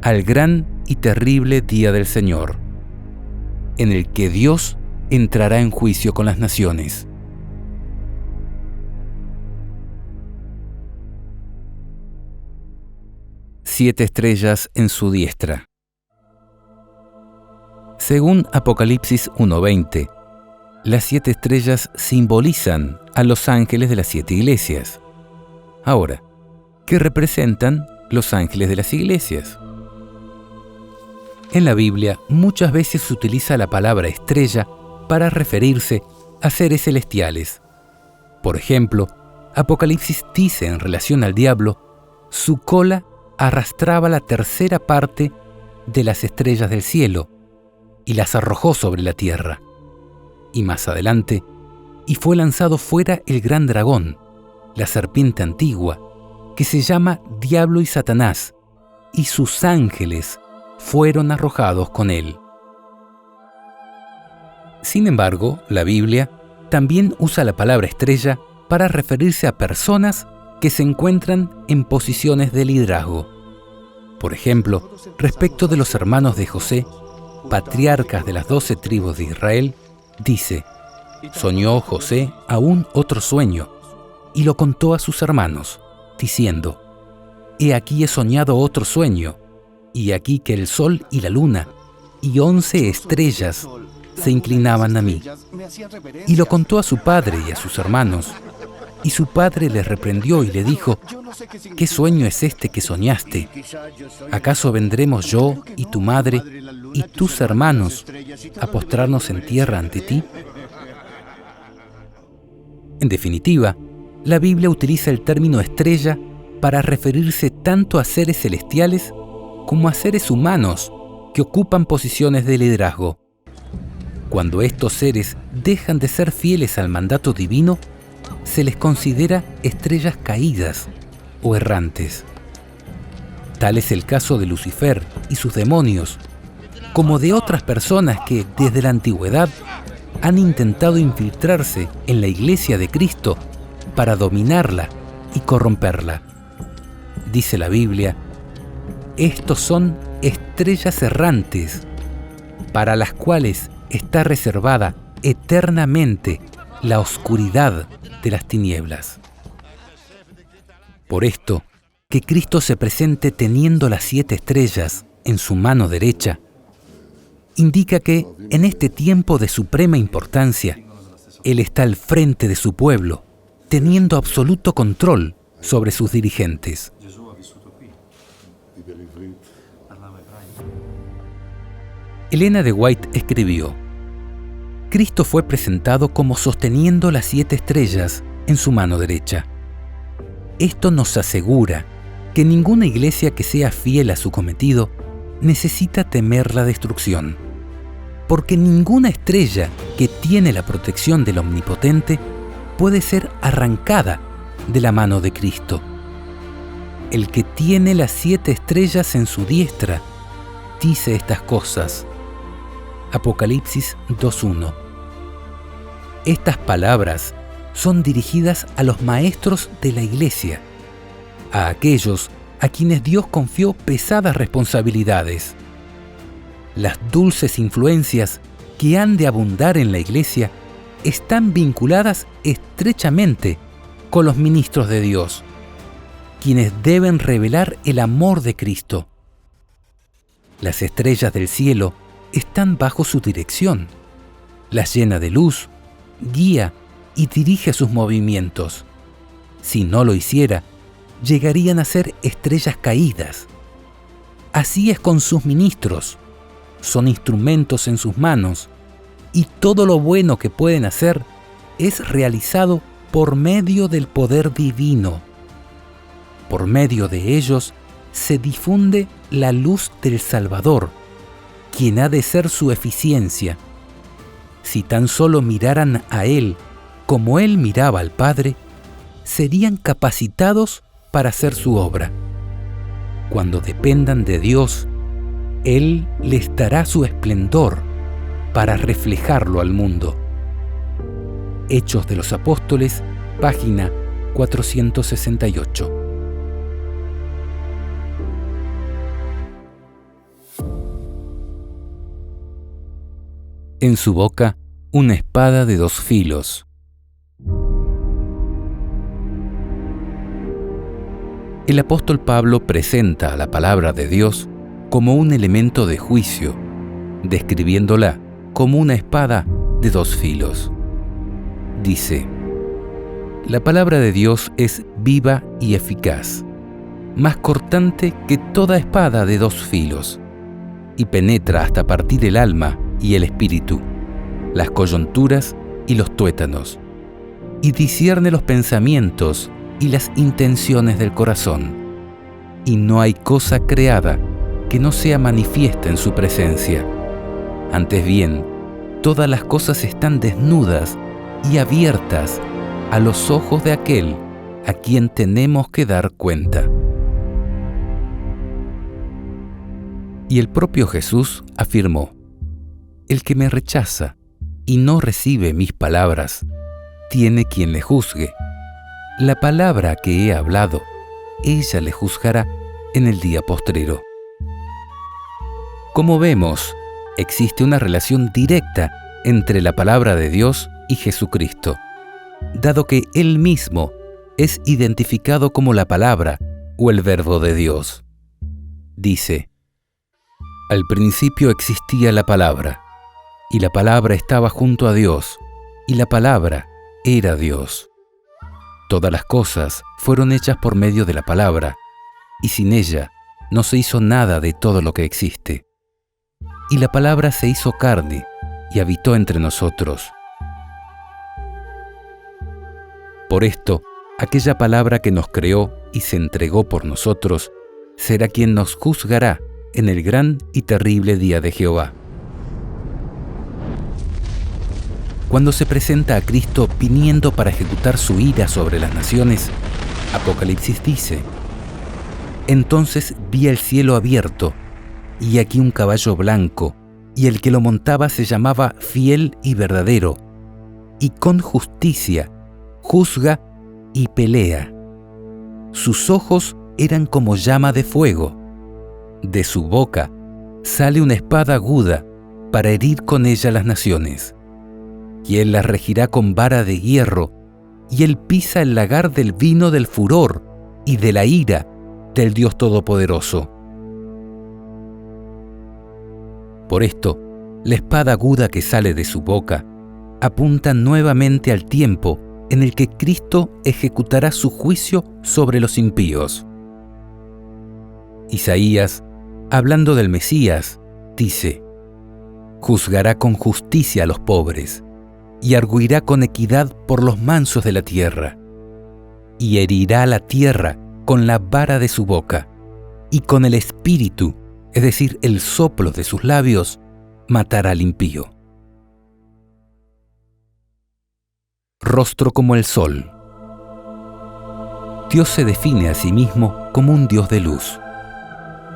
al gran y terrible día del Señor, en el que Dios entrará en juicio con las naciones. Siete estrellas en su diestra. Según Apocalipsis 1:20, las 7 estrellas simbolizan a los ángeles de las 7 iglesias. Ahora, ¿qué representan los ángeles de las iglesias? En la Biblia muchas veces se utiliza la palabra estrella para referirse a seres celestiales. Por ejemplo, Apocalipsis dice en relación al diablo: su cola arrastraba la tercera parte de las estrellas del cielo y las arrojó sobre la tierra. Y más adelante, y fue lanzado fuera el gran dragón, la serpiente antigua, que se llama Diablo y Satanás, y sus ángeles fueron arrojados con él. Sin embargo, la Biblia también usa la palabra estrella para referirse a personas que se encuentran en posiciones de liderazgo. Por ejemplo, respecto de los hermanos de José, patriarcas de las 12 tribus de Israel, dice: soñó José aún otro sueño, y lo contó a sus hermanos, diciendo: he aquí he soñado otro sueño, y aquí que el sol y la luna y 11 estrellas se inclinaban a mí. Y lo contó a su padre y a sus hermanos, y su padre les reprendió y le dijo: ¿qué sueño es este que soñaste? ¿Acaso vendremos yo y tu madre y tus hermanos a postrarnos en tierra ante ti? En definitiva, la Biblia utiliza el término estrella para referirse tanto a seres celestiales como a seres humanos que ocupan posiciones de liderazgo. Cuando estos seres dejan de ser fieles al mandato divino, se les considera estrellas caídas o errantes. Tal es el caso de Lucifer y sus demonios, como de otras personas que desde la antigüedad han intentado infiltrarse en la Iglesia de Cristo para dominarla y corromperla. Dice la Biblia: estos son estrellas errantes, para las cuales está reservada eternamente la oscuridad de las tinieblas. Por esto, que Cristo se presente teniendo las 7 estrellas en su mano derecha, indica que en este tiempo de suprema importancia, Él está al frente de su pueblo, teniendo absoluto control sobre sus dirigentes. Elena de White escribió: Cristo fue presentado como sosteniendo las 7 estrellas en su mano derecha. Esto nos asegura que ninguna iglesia que sea fiel a su cometido necesita temer la destrucción, porque ninguna estrella que tiene la protección del Omnipotente puede ser arrancada de la mano de Cristo. El que tiene las 7 estrellas en su diestra dice estas cosas. Apocalipsis 2:1. Estas palabras son dirigidas a los maestros de la iglesia, a aquellos a quienes Dios confió pesadas responsabilidades. Las dulces influencias que han de abundar en la iglesia están vinculadas estrechamente con los ministros de Dios, quienes deben revelar el amor de Cristo. Las estrellas del cielo están bajo su dirección, las llena de luz, guía y dirige sus movimientos. Si no lo hiciera, llegarían a ser estrellas caídas. Así es con sus ministros, son instrumentos en sus manos, y todo lo bueno que pueden hacer es realizado por medio del poder divino. Por medio de ellos se difunde la luz del Salvador, quien ha de ser su eficiencia. Si tan solo miraran a Él como Él miraba al Padre, serían capacitados para hacer su obra. Cuando dependan de Dios, Él les dará su esplendor para reflejarlo al mundo. Hechos de los Apóstoles, página 468. En su boca, una espada de 2 filos. El apóstol Pablo presenta a la palabra de Dios como un elemento de juicio, describiéndola como una espada de 2 filos. Dice: la palabra de Dios es viva y eficaz, más cortante que toda espada de 2 filos, y penetra hasta partir el alma y el espíritu, las coyunturas y los tuétanos, y discierne los pensamientos y las intenciones del corazón. Y no hay cosa creada que no sea manifiesta en su presencia. Antes bien, todas las cosas están desnudas y abiertas a los ojos de aquel a quien tenemos que dar cuenta. Y el propio Jesús afirmó: el que me rechaza y no recibe mis palabras, tiene quien le juzgue. La palabra que he hablado, ella le juzgará en el día postrero. Como vemos, existe una relación directa entre la palabra de Dios y Jesucristo, dado que Él mismo es identificado como la palabra o el verbo de Dios. Dice: al principio existía la palabra, y la palabra estaba junto a Dios, y la palabra era Dios. Todas las cosas fueron hechas por medio de la palabra, y sin ella no se hizo nada de todo lo que existe. Y la palabra se hizo carne y habitó entre nosotros. Por esto, aquella palabra que nos creó y se entregó por nosotros, será quien nos juzgará en el gran y terrible día de Jehová. Cuando se presenta a Cristo viniendo para ejecutar su ira sobre las naciones, Apocalipsis dice: entonces vi el cielo abierto, y aquí un caballo blanco, y el que lo montaba se llamaba Fiel y Verdadero, y con justicia juzga y pelea. Sus ojos eran como llama de fuego. De su boca sale una espada aguda para herir con ella las naciones. Y él las regirá con vara de hierro, y él pisa el lagar del vino del furor y de la ira del Dios Todopoderoso. Por esto, la espada aguda que sale de su boca apunta nuevamente al tiempo en el que Cristo ejecutará su juicio sobre los impíos. Isaías, hablando del Mesías, dice: juzgará con justicia a los pobres, y arguirá con equidad por los mansos de la tierra, y herirá la tierra con la vara de su boca, y con el espíritu, es decir, el soplo de sus labios, matará al impío. Rostro como el sol. Dios se define a sí mismo como un Dios de luz.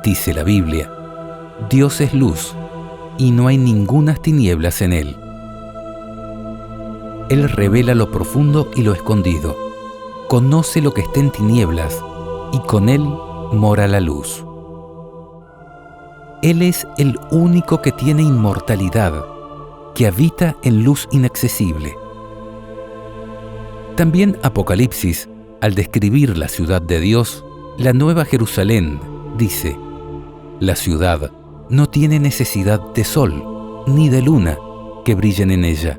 Dice la Biblia: Dios es luz, y no hay ningunas tinieblas en él. Él revela lo profundo y lo escondido, conoce lo que está en tinieblas, y con él mora la luz. Él es el único que tiene inmortalidad, que habita en luz inaccesible. También Apocalipsis, al describir la ciudad de Dios, la Nueva Jerusalén, dice: la ciudad no tiene necesidad de sol, ni de luna que brillen en ella,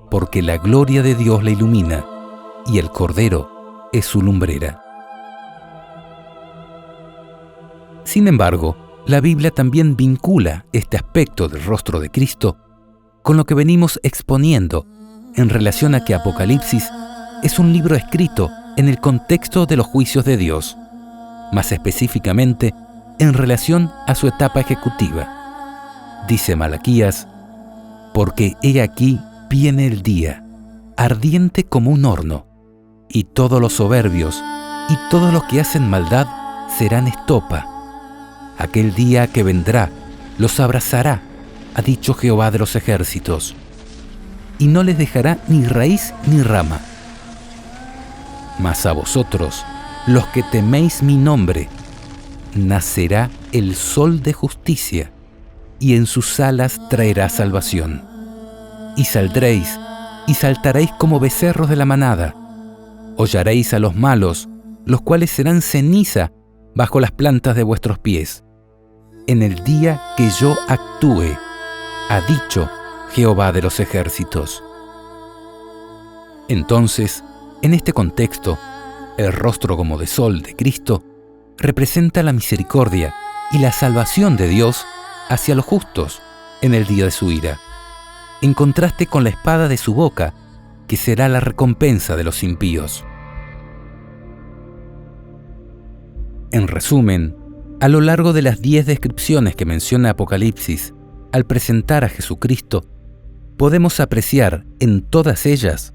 porque la gloria de Dios la ilumina, y el Cordero es su lumbrera. Sin embargo, la Biblia también vincula este aspecto del rostro de Cristo con lo que venimos exponiendo en relación a que Apocalipsis es un libro escrito en el contexto de los juicios de Dios, más específicamente en relación a su etapa ejecutiva. Dice Malaquías: porque he aquí viene el día, ardiente como un horno, y todos los soberbios y todos los que hacen maldad serán estopa. Aquel día que vendrá los abrazará, ha dicho Jehová de los ejércitos, y no les dejará ni raíz ni rama. Mas a vosotros, los que teméis mi nombre, nacerá el sol de justicia, y en sus alas traerá salvación. Y saldréis, y saltaréis como becerros de la manada. Hollaréis a los malos, los cuales serán ceniza bajo las plantas de vuestros pies. En el día que yo actúe, ha dicho Jehová de los ejércitos. Entonces, en este contexto, el rostro como de sol de Cristo representa la misericordia y la salvación de Dios hacia los justos en el día de su ira, en contraste con la espada de su boca, que será la recompensa de los impíos. En resumen, a lo largo de las 10 descripciones que menciona Apocalipsis, al presentar a Jesucristo, podemos apreciar en todas ellas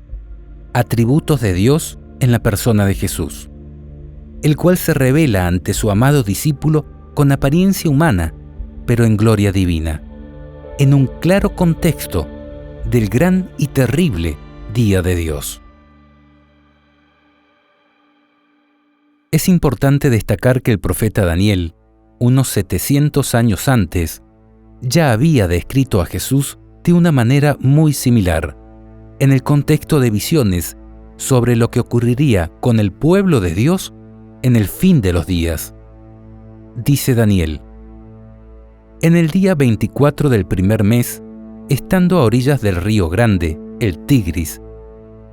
atributos de Dios en la persona de Jesús, el cual se revela ante su amado discípulo con apariencia humana, pero en gloria divina, en un claro contexto del gran y terrible día de Dios. Es importante destacar que el profeta Daniel, unos 700 años antes, ya había descrito a Jesús de una manera muy similar, en el contexto de visiones sobre lo que ocurriría con el pueblo de Dios en el fin de los días. Dice Daniel: en el día 24 del primer mes, estando a orillas del río grande, el Tigris,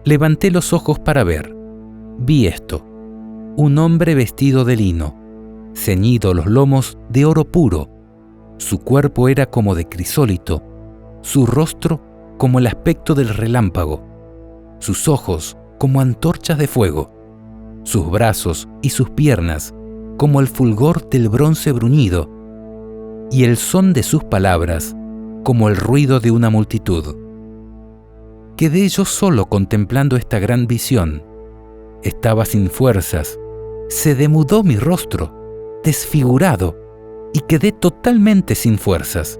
levanté los ojos para ver. Vi esto: un hombre vestido de lino, ceñido los lomos de oro puro. Su cuerpo era como de crisólito, su rostro como el aspecto del relámpago, sus ojos como antorchas de fuego, sus brazos y sus piernas como el fulgor del bronce bruñido, y el son de sus palabras como el ruido de una multitud. Quedé yo solo contemplando esta gran visión. Estaba sin fuerzas, se demudó mi rostro, desfigurado, y quedé totalmente sin fuerzas.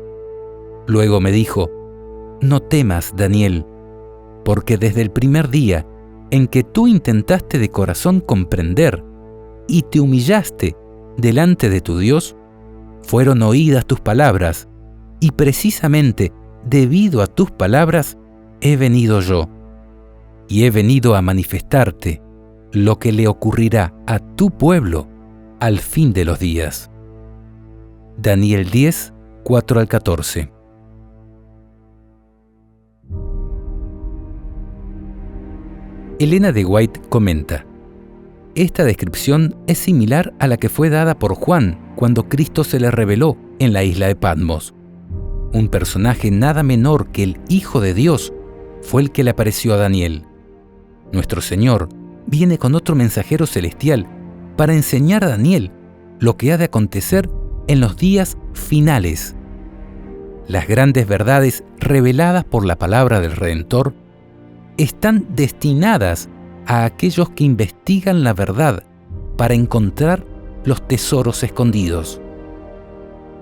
Luego me dijo: no temas, Daniel, porque desde el primer día en que tú intentaste de corazón comprender y te humillaste delante de tu Dios, fueron oídas tus palabras, y precisamente debido a tus palabras he venido yo, y he venido a manifestarte lo que le ocurrirá a tu pueblo al fin de los días. Daniel 10, 4 al 14. Elena de White comenta: esta descripción es similar a la que fue dada por Juan cuando Cristo se le reveló en la isla de Patmos. Un personaje nada menor que el Hijo de Dios fue el que le apareció a Daniel. Nuestro Señor viene con otro mensajero celestial para enseñar a Daniel lo que ha de acontecer en los días finales. Las grandes verdades reveladas por la palabra del Redentor están destinadas a aquellos que investigan la verdad para encontrar los tesoros escondidos.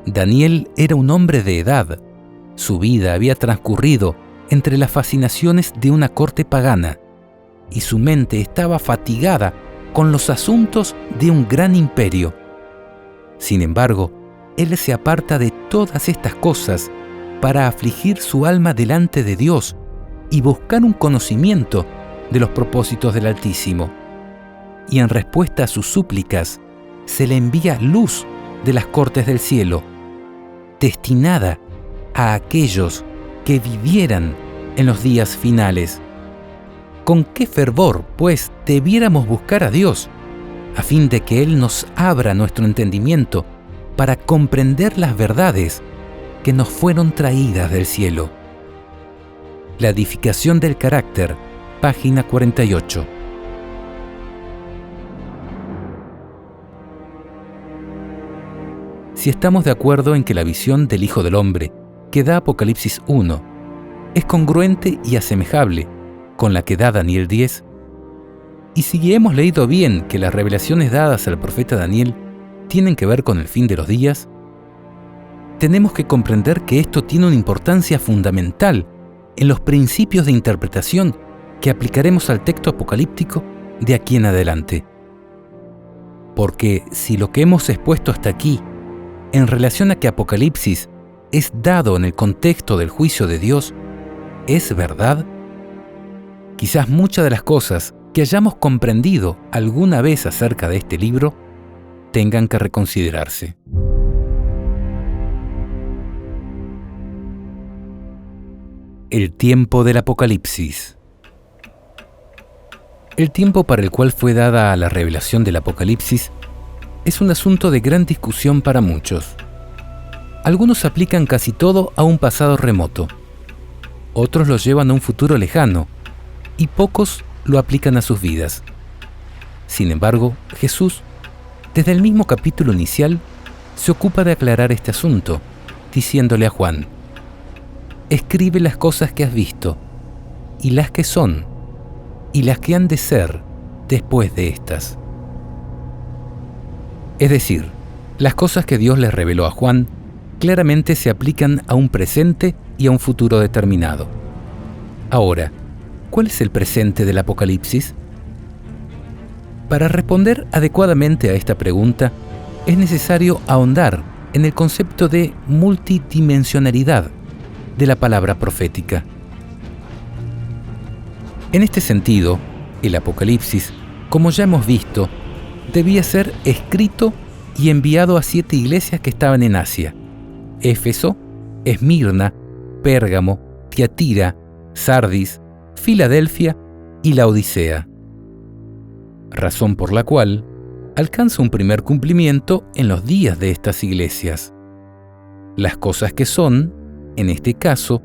Daniel era un hombre de edad. Su vida había transcurrido entre las fascinaciones de una corte pagana, y su mente estaba fatigada con los asuntos de un gran imperio. Sin embargo, él se aparta de todas estas cosas para afligir su alma delante de Dios y buscar un conocimiento de los propósitos del Altísimo. Y en respuesta a sus súplicas, se le envía luz de las cortes del cielo, destinada a aquellos que vivieran en los días finales. ¿Con qué fervor, pues, debiéramos buscar a Dios, a fin de que Él nos abra nuestro entendimiento para comprender las verdades que nos fueron traídas del cielo? La edificación del carácter, página 48. Si estamos de acuerdo en que la visión del Hijo del Hombre que da Apocalipsis 1 es congruente y asemejable con la que da Daniel 10, y si hemos leído bien que las revelaciones dadas al profeta Daniel tienen que ver con el fin de los días, tenemos que comprender que esto tiene una importancia fundamental en los principios de interpretación que aplicaremos al texto apocalíptico de aquí en adelante. Porque si lo que hemos expuesto hasta aquí, en relación a que Apocalipsis es dado en el contexto del juicio de Dios, es verdad, quizás muchas de las cosas que hayamos comprendido alguna vez acerca de este libro tengan que reconsiderarse. El tiempo del Apocalipsis. El tiempo para el cual fue dada la revelación del Apocalipsis es un asunto de gran discusión para muchos. Algunos aplican casi todo a un pasado remoto. Otros lo llevan a un futuro lejano, y pocos lo aplican a sus vidas. Sin embargo, Jesús, desde el mismo capítulo inicial, se ocupa de aclarar este asunto, diciéndole a Juan: escribe las cosas que has visto, y las que son, y las que han de ser después de estas. Es decir, las cosas que Dios le reveló a Juan claramente se aplican a un presente y a un futuro determinado. Ahora, ¿cuál es el presente del Apocalipsis? Para responder adecuadamente a esta pregunta, es necesario ahondar en el concepto de multidimensionalidad de la palabra profética. En este sentido, el Apocalipsis, como ya hemos visto, debía ser escrito y enviado a 7 iglesias que estaban en Asia: Éfeso, Esmirna, Pérgamo, Tiatira, Sardis, Filadelfia y Laodicea. Razón por la cual alcanza un primer cumplimiento en los días de estas iglesias. Las cosas que son, en este caso,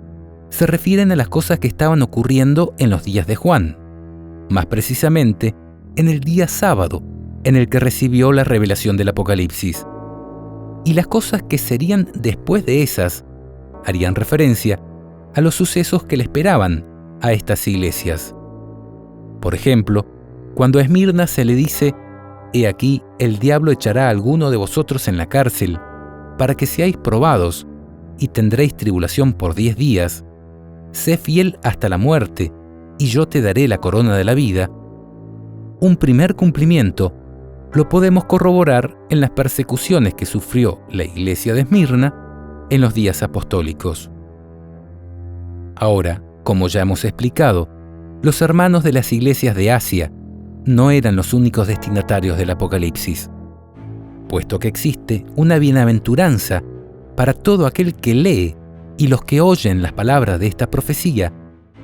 se refieren a las cosas que estaban ocurriendo en los días de Juan, más precisamente en el día sábado en el que recibió la revelación del Apocalipsis. Y las cosas que serían después de esas harían referencia a los sucesos que le esperaban a estas iglesias. Por ejemplo, cuando a Esmirna se le dice: «He aquí, el diablo echará a alguno de vosotros en la cárcel, para que seáis probados, y tendréis tribulación por 10 días. Sé fiel hasta la muerte, y yo te daré la corona de la vida». Un primer cumplimiento lo podemos corroborar en las persecuciones que sufrió la iglesia de Esmirna en los días apostólicos. Ahora, como ya hemos explicado, los hermanos de las iglesias de Asia no eran los únicos destinatarios del Apocalipsis, puesto que existe una bienaventuranza para todo aquel que lee y los que oyen las palabras de esta profecía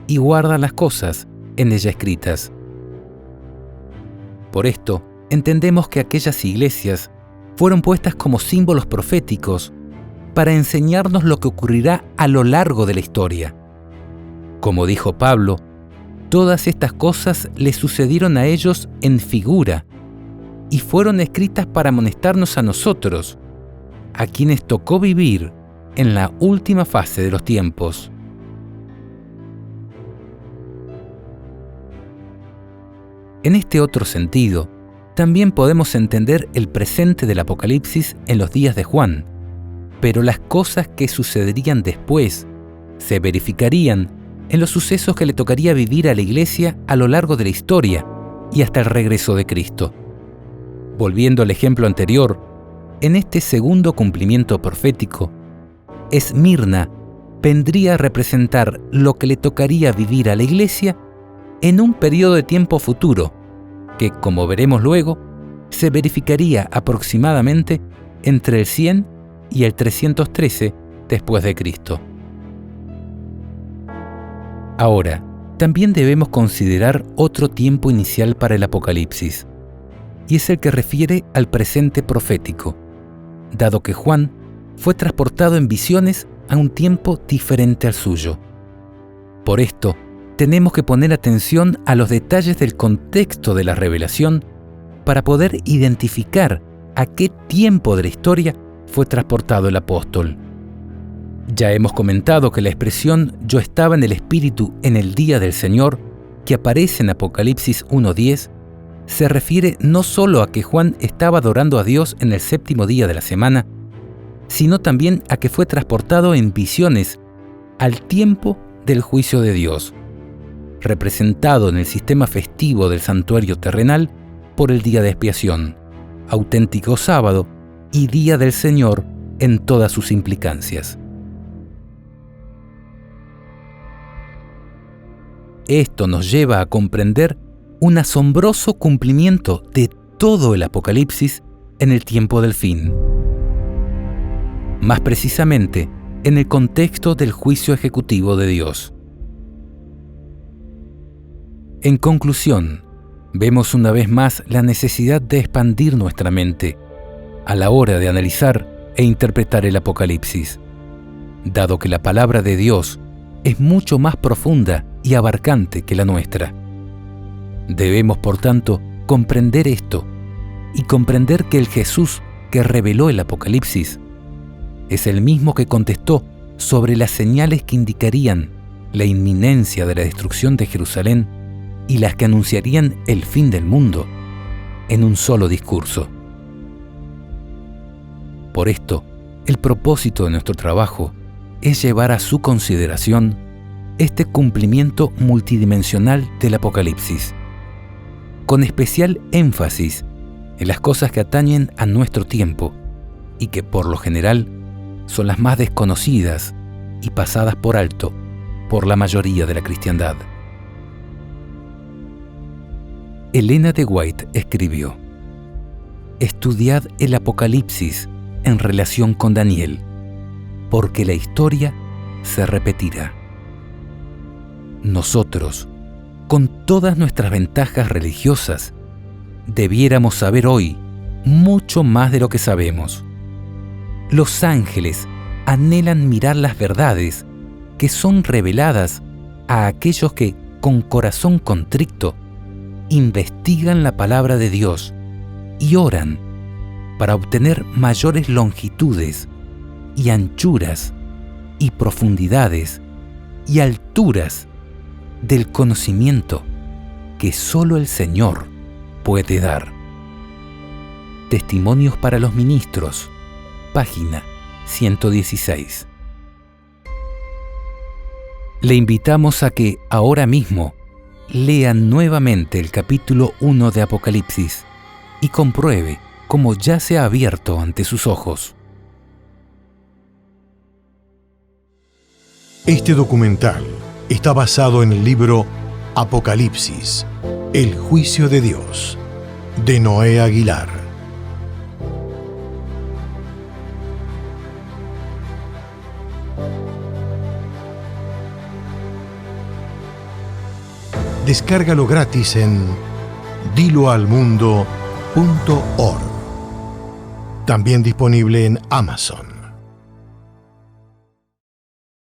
y guardan las cosas en ella escritas. Por esto, entendemos que aquellas iglesias fueron puestas como símbolos proféticos para enseñarnos lo que ocurrirá a lo largo de la historia. Como dijo Pablo, todas estas cosas le sucedieron a ellos en figura y fueron escritas para amonestarnos a nosotros, a quienes tocó vivir en la última fase de los tiempos. En este otro sentido, también podemos entender el presente del Apocalipsis en los días de Juan, pero las cosas que sucederían después se verificarían en los sucesos que le tocaría vivir a la iglesia a lo largo de la historia y hasta el regreso de Cristo. Volviendo al ejemplo anterior, en este segundo cumplimiento profético, Esmirna vendría a representar lo que le tocaría vivir a la iglesia en un periodo de tiempo futuro, que, como veremos luego, se verificaría aproximadamente entre el 100 y el 313 después de Cristo. Ahora, también debemos considerar otro tiempo inicial para el Apocalipsis, y es el que refiere al presente profético, dado que Juan fue transportado en visiones a un tiempo diferente al suyo. Por esto, tenemos que poner atención a los detalles del contexto de la revelación para poder identificar a qué tiempo de la historia fue transportado el apóstol. Ya hemos comentado que la expresión «yo estaba en el Espíritu en el día del Señor», que aparece en Apocalipsis 1:10, se refiere no solo a que Juan estaba adorando a Dios en el 7º día de la semana, sino también a que fue transportado en visiones al tiempo del juicio de Dios, representado en el sistema festivo del santuario terrenal por el día de expiación, auténtico sábado y día del Señor en todas sus implicancias. Esto nos lleva a comprender un asombroso cumplimiento de todo el Apocalipsis en el tiempo del fin. Más precisamente, en el contexto del juicio ejecutivo de Dios. En conclusión, vemos una vez más la necesidad de expandir nuestra mente a la hora de analizar e interpretar el Apocalipsis, dado que la palabra de Dios es mucho más profunda y abarcante que la nuestra. Debemos, por tanto, comprender esto y comprender que el Jesús que reveló el Apocalipsis es el mismo que contestó sobre las señales que indicarían la inminencia de la destrucción de Jerusalén y las que anunciarían el fin del mundo en un solo discurso. Por esto, el propósito de nuestro trabajo es llevar a su consideración este cumplimiento multidimensional del Apocalipsis, con especial énfasis en las cosas que atañen a nuestro tiempo y que por lo general son las más desconocidas y pasadas por alto por la mayoría de la cristiandad. Elena de White escribió: estudiad el Apocalipsis en relación con Daniel, porque la historia se repetirá. Nosotros, con todas nuestras ventajas religiosas, debiéramos saber hoy mucho más de lo que sabemos. Los ángeles anhelan mirar las verdades que son reveladas a aquellos que, con corazón contrito, investigan la palabra de Dios y oran para obtener mayores longitudes y anchuras y profundidades y alturas del conocimiento que solo el Señor puede dar. Testimonios para los ministros, página 116. Le invitamos a que ahora mismo lean nuevamente el capítulo 1 de Apocalipsis y compruebe cómo ya se ha abierto ante sus ojos. Este documental está basado en el libro Apocalipsis, el juicio de Dios, de Noé Aguilar. Descárgalo gratis en diloalmundo.org. También disponible en Amazon.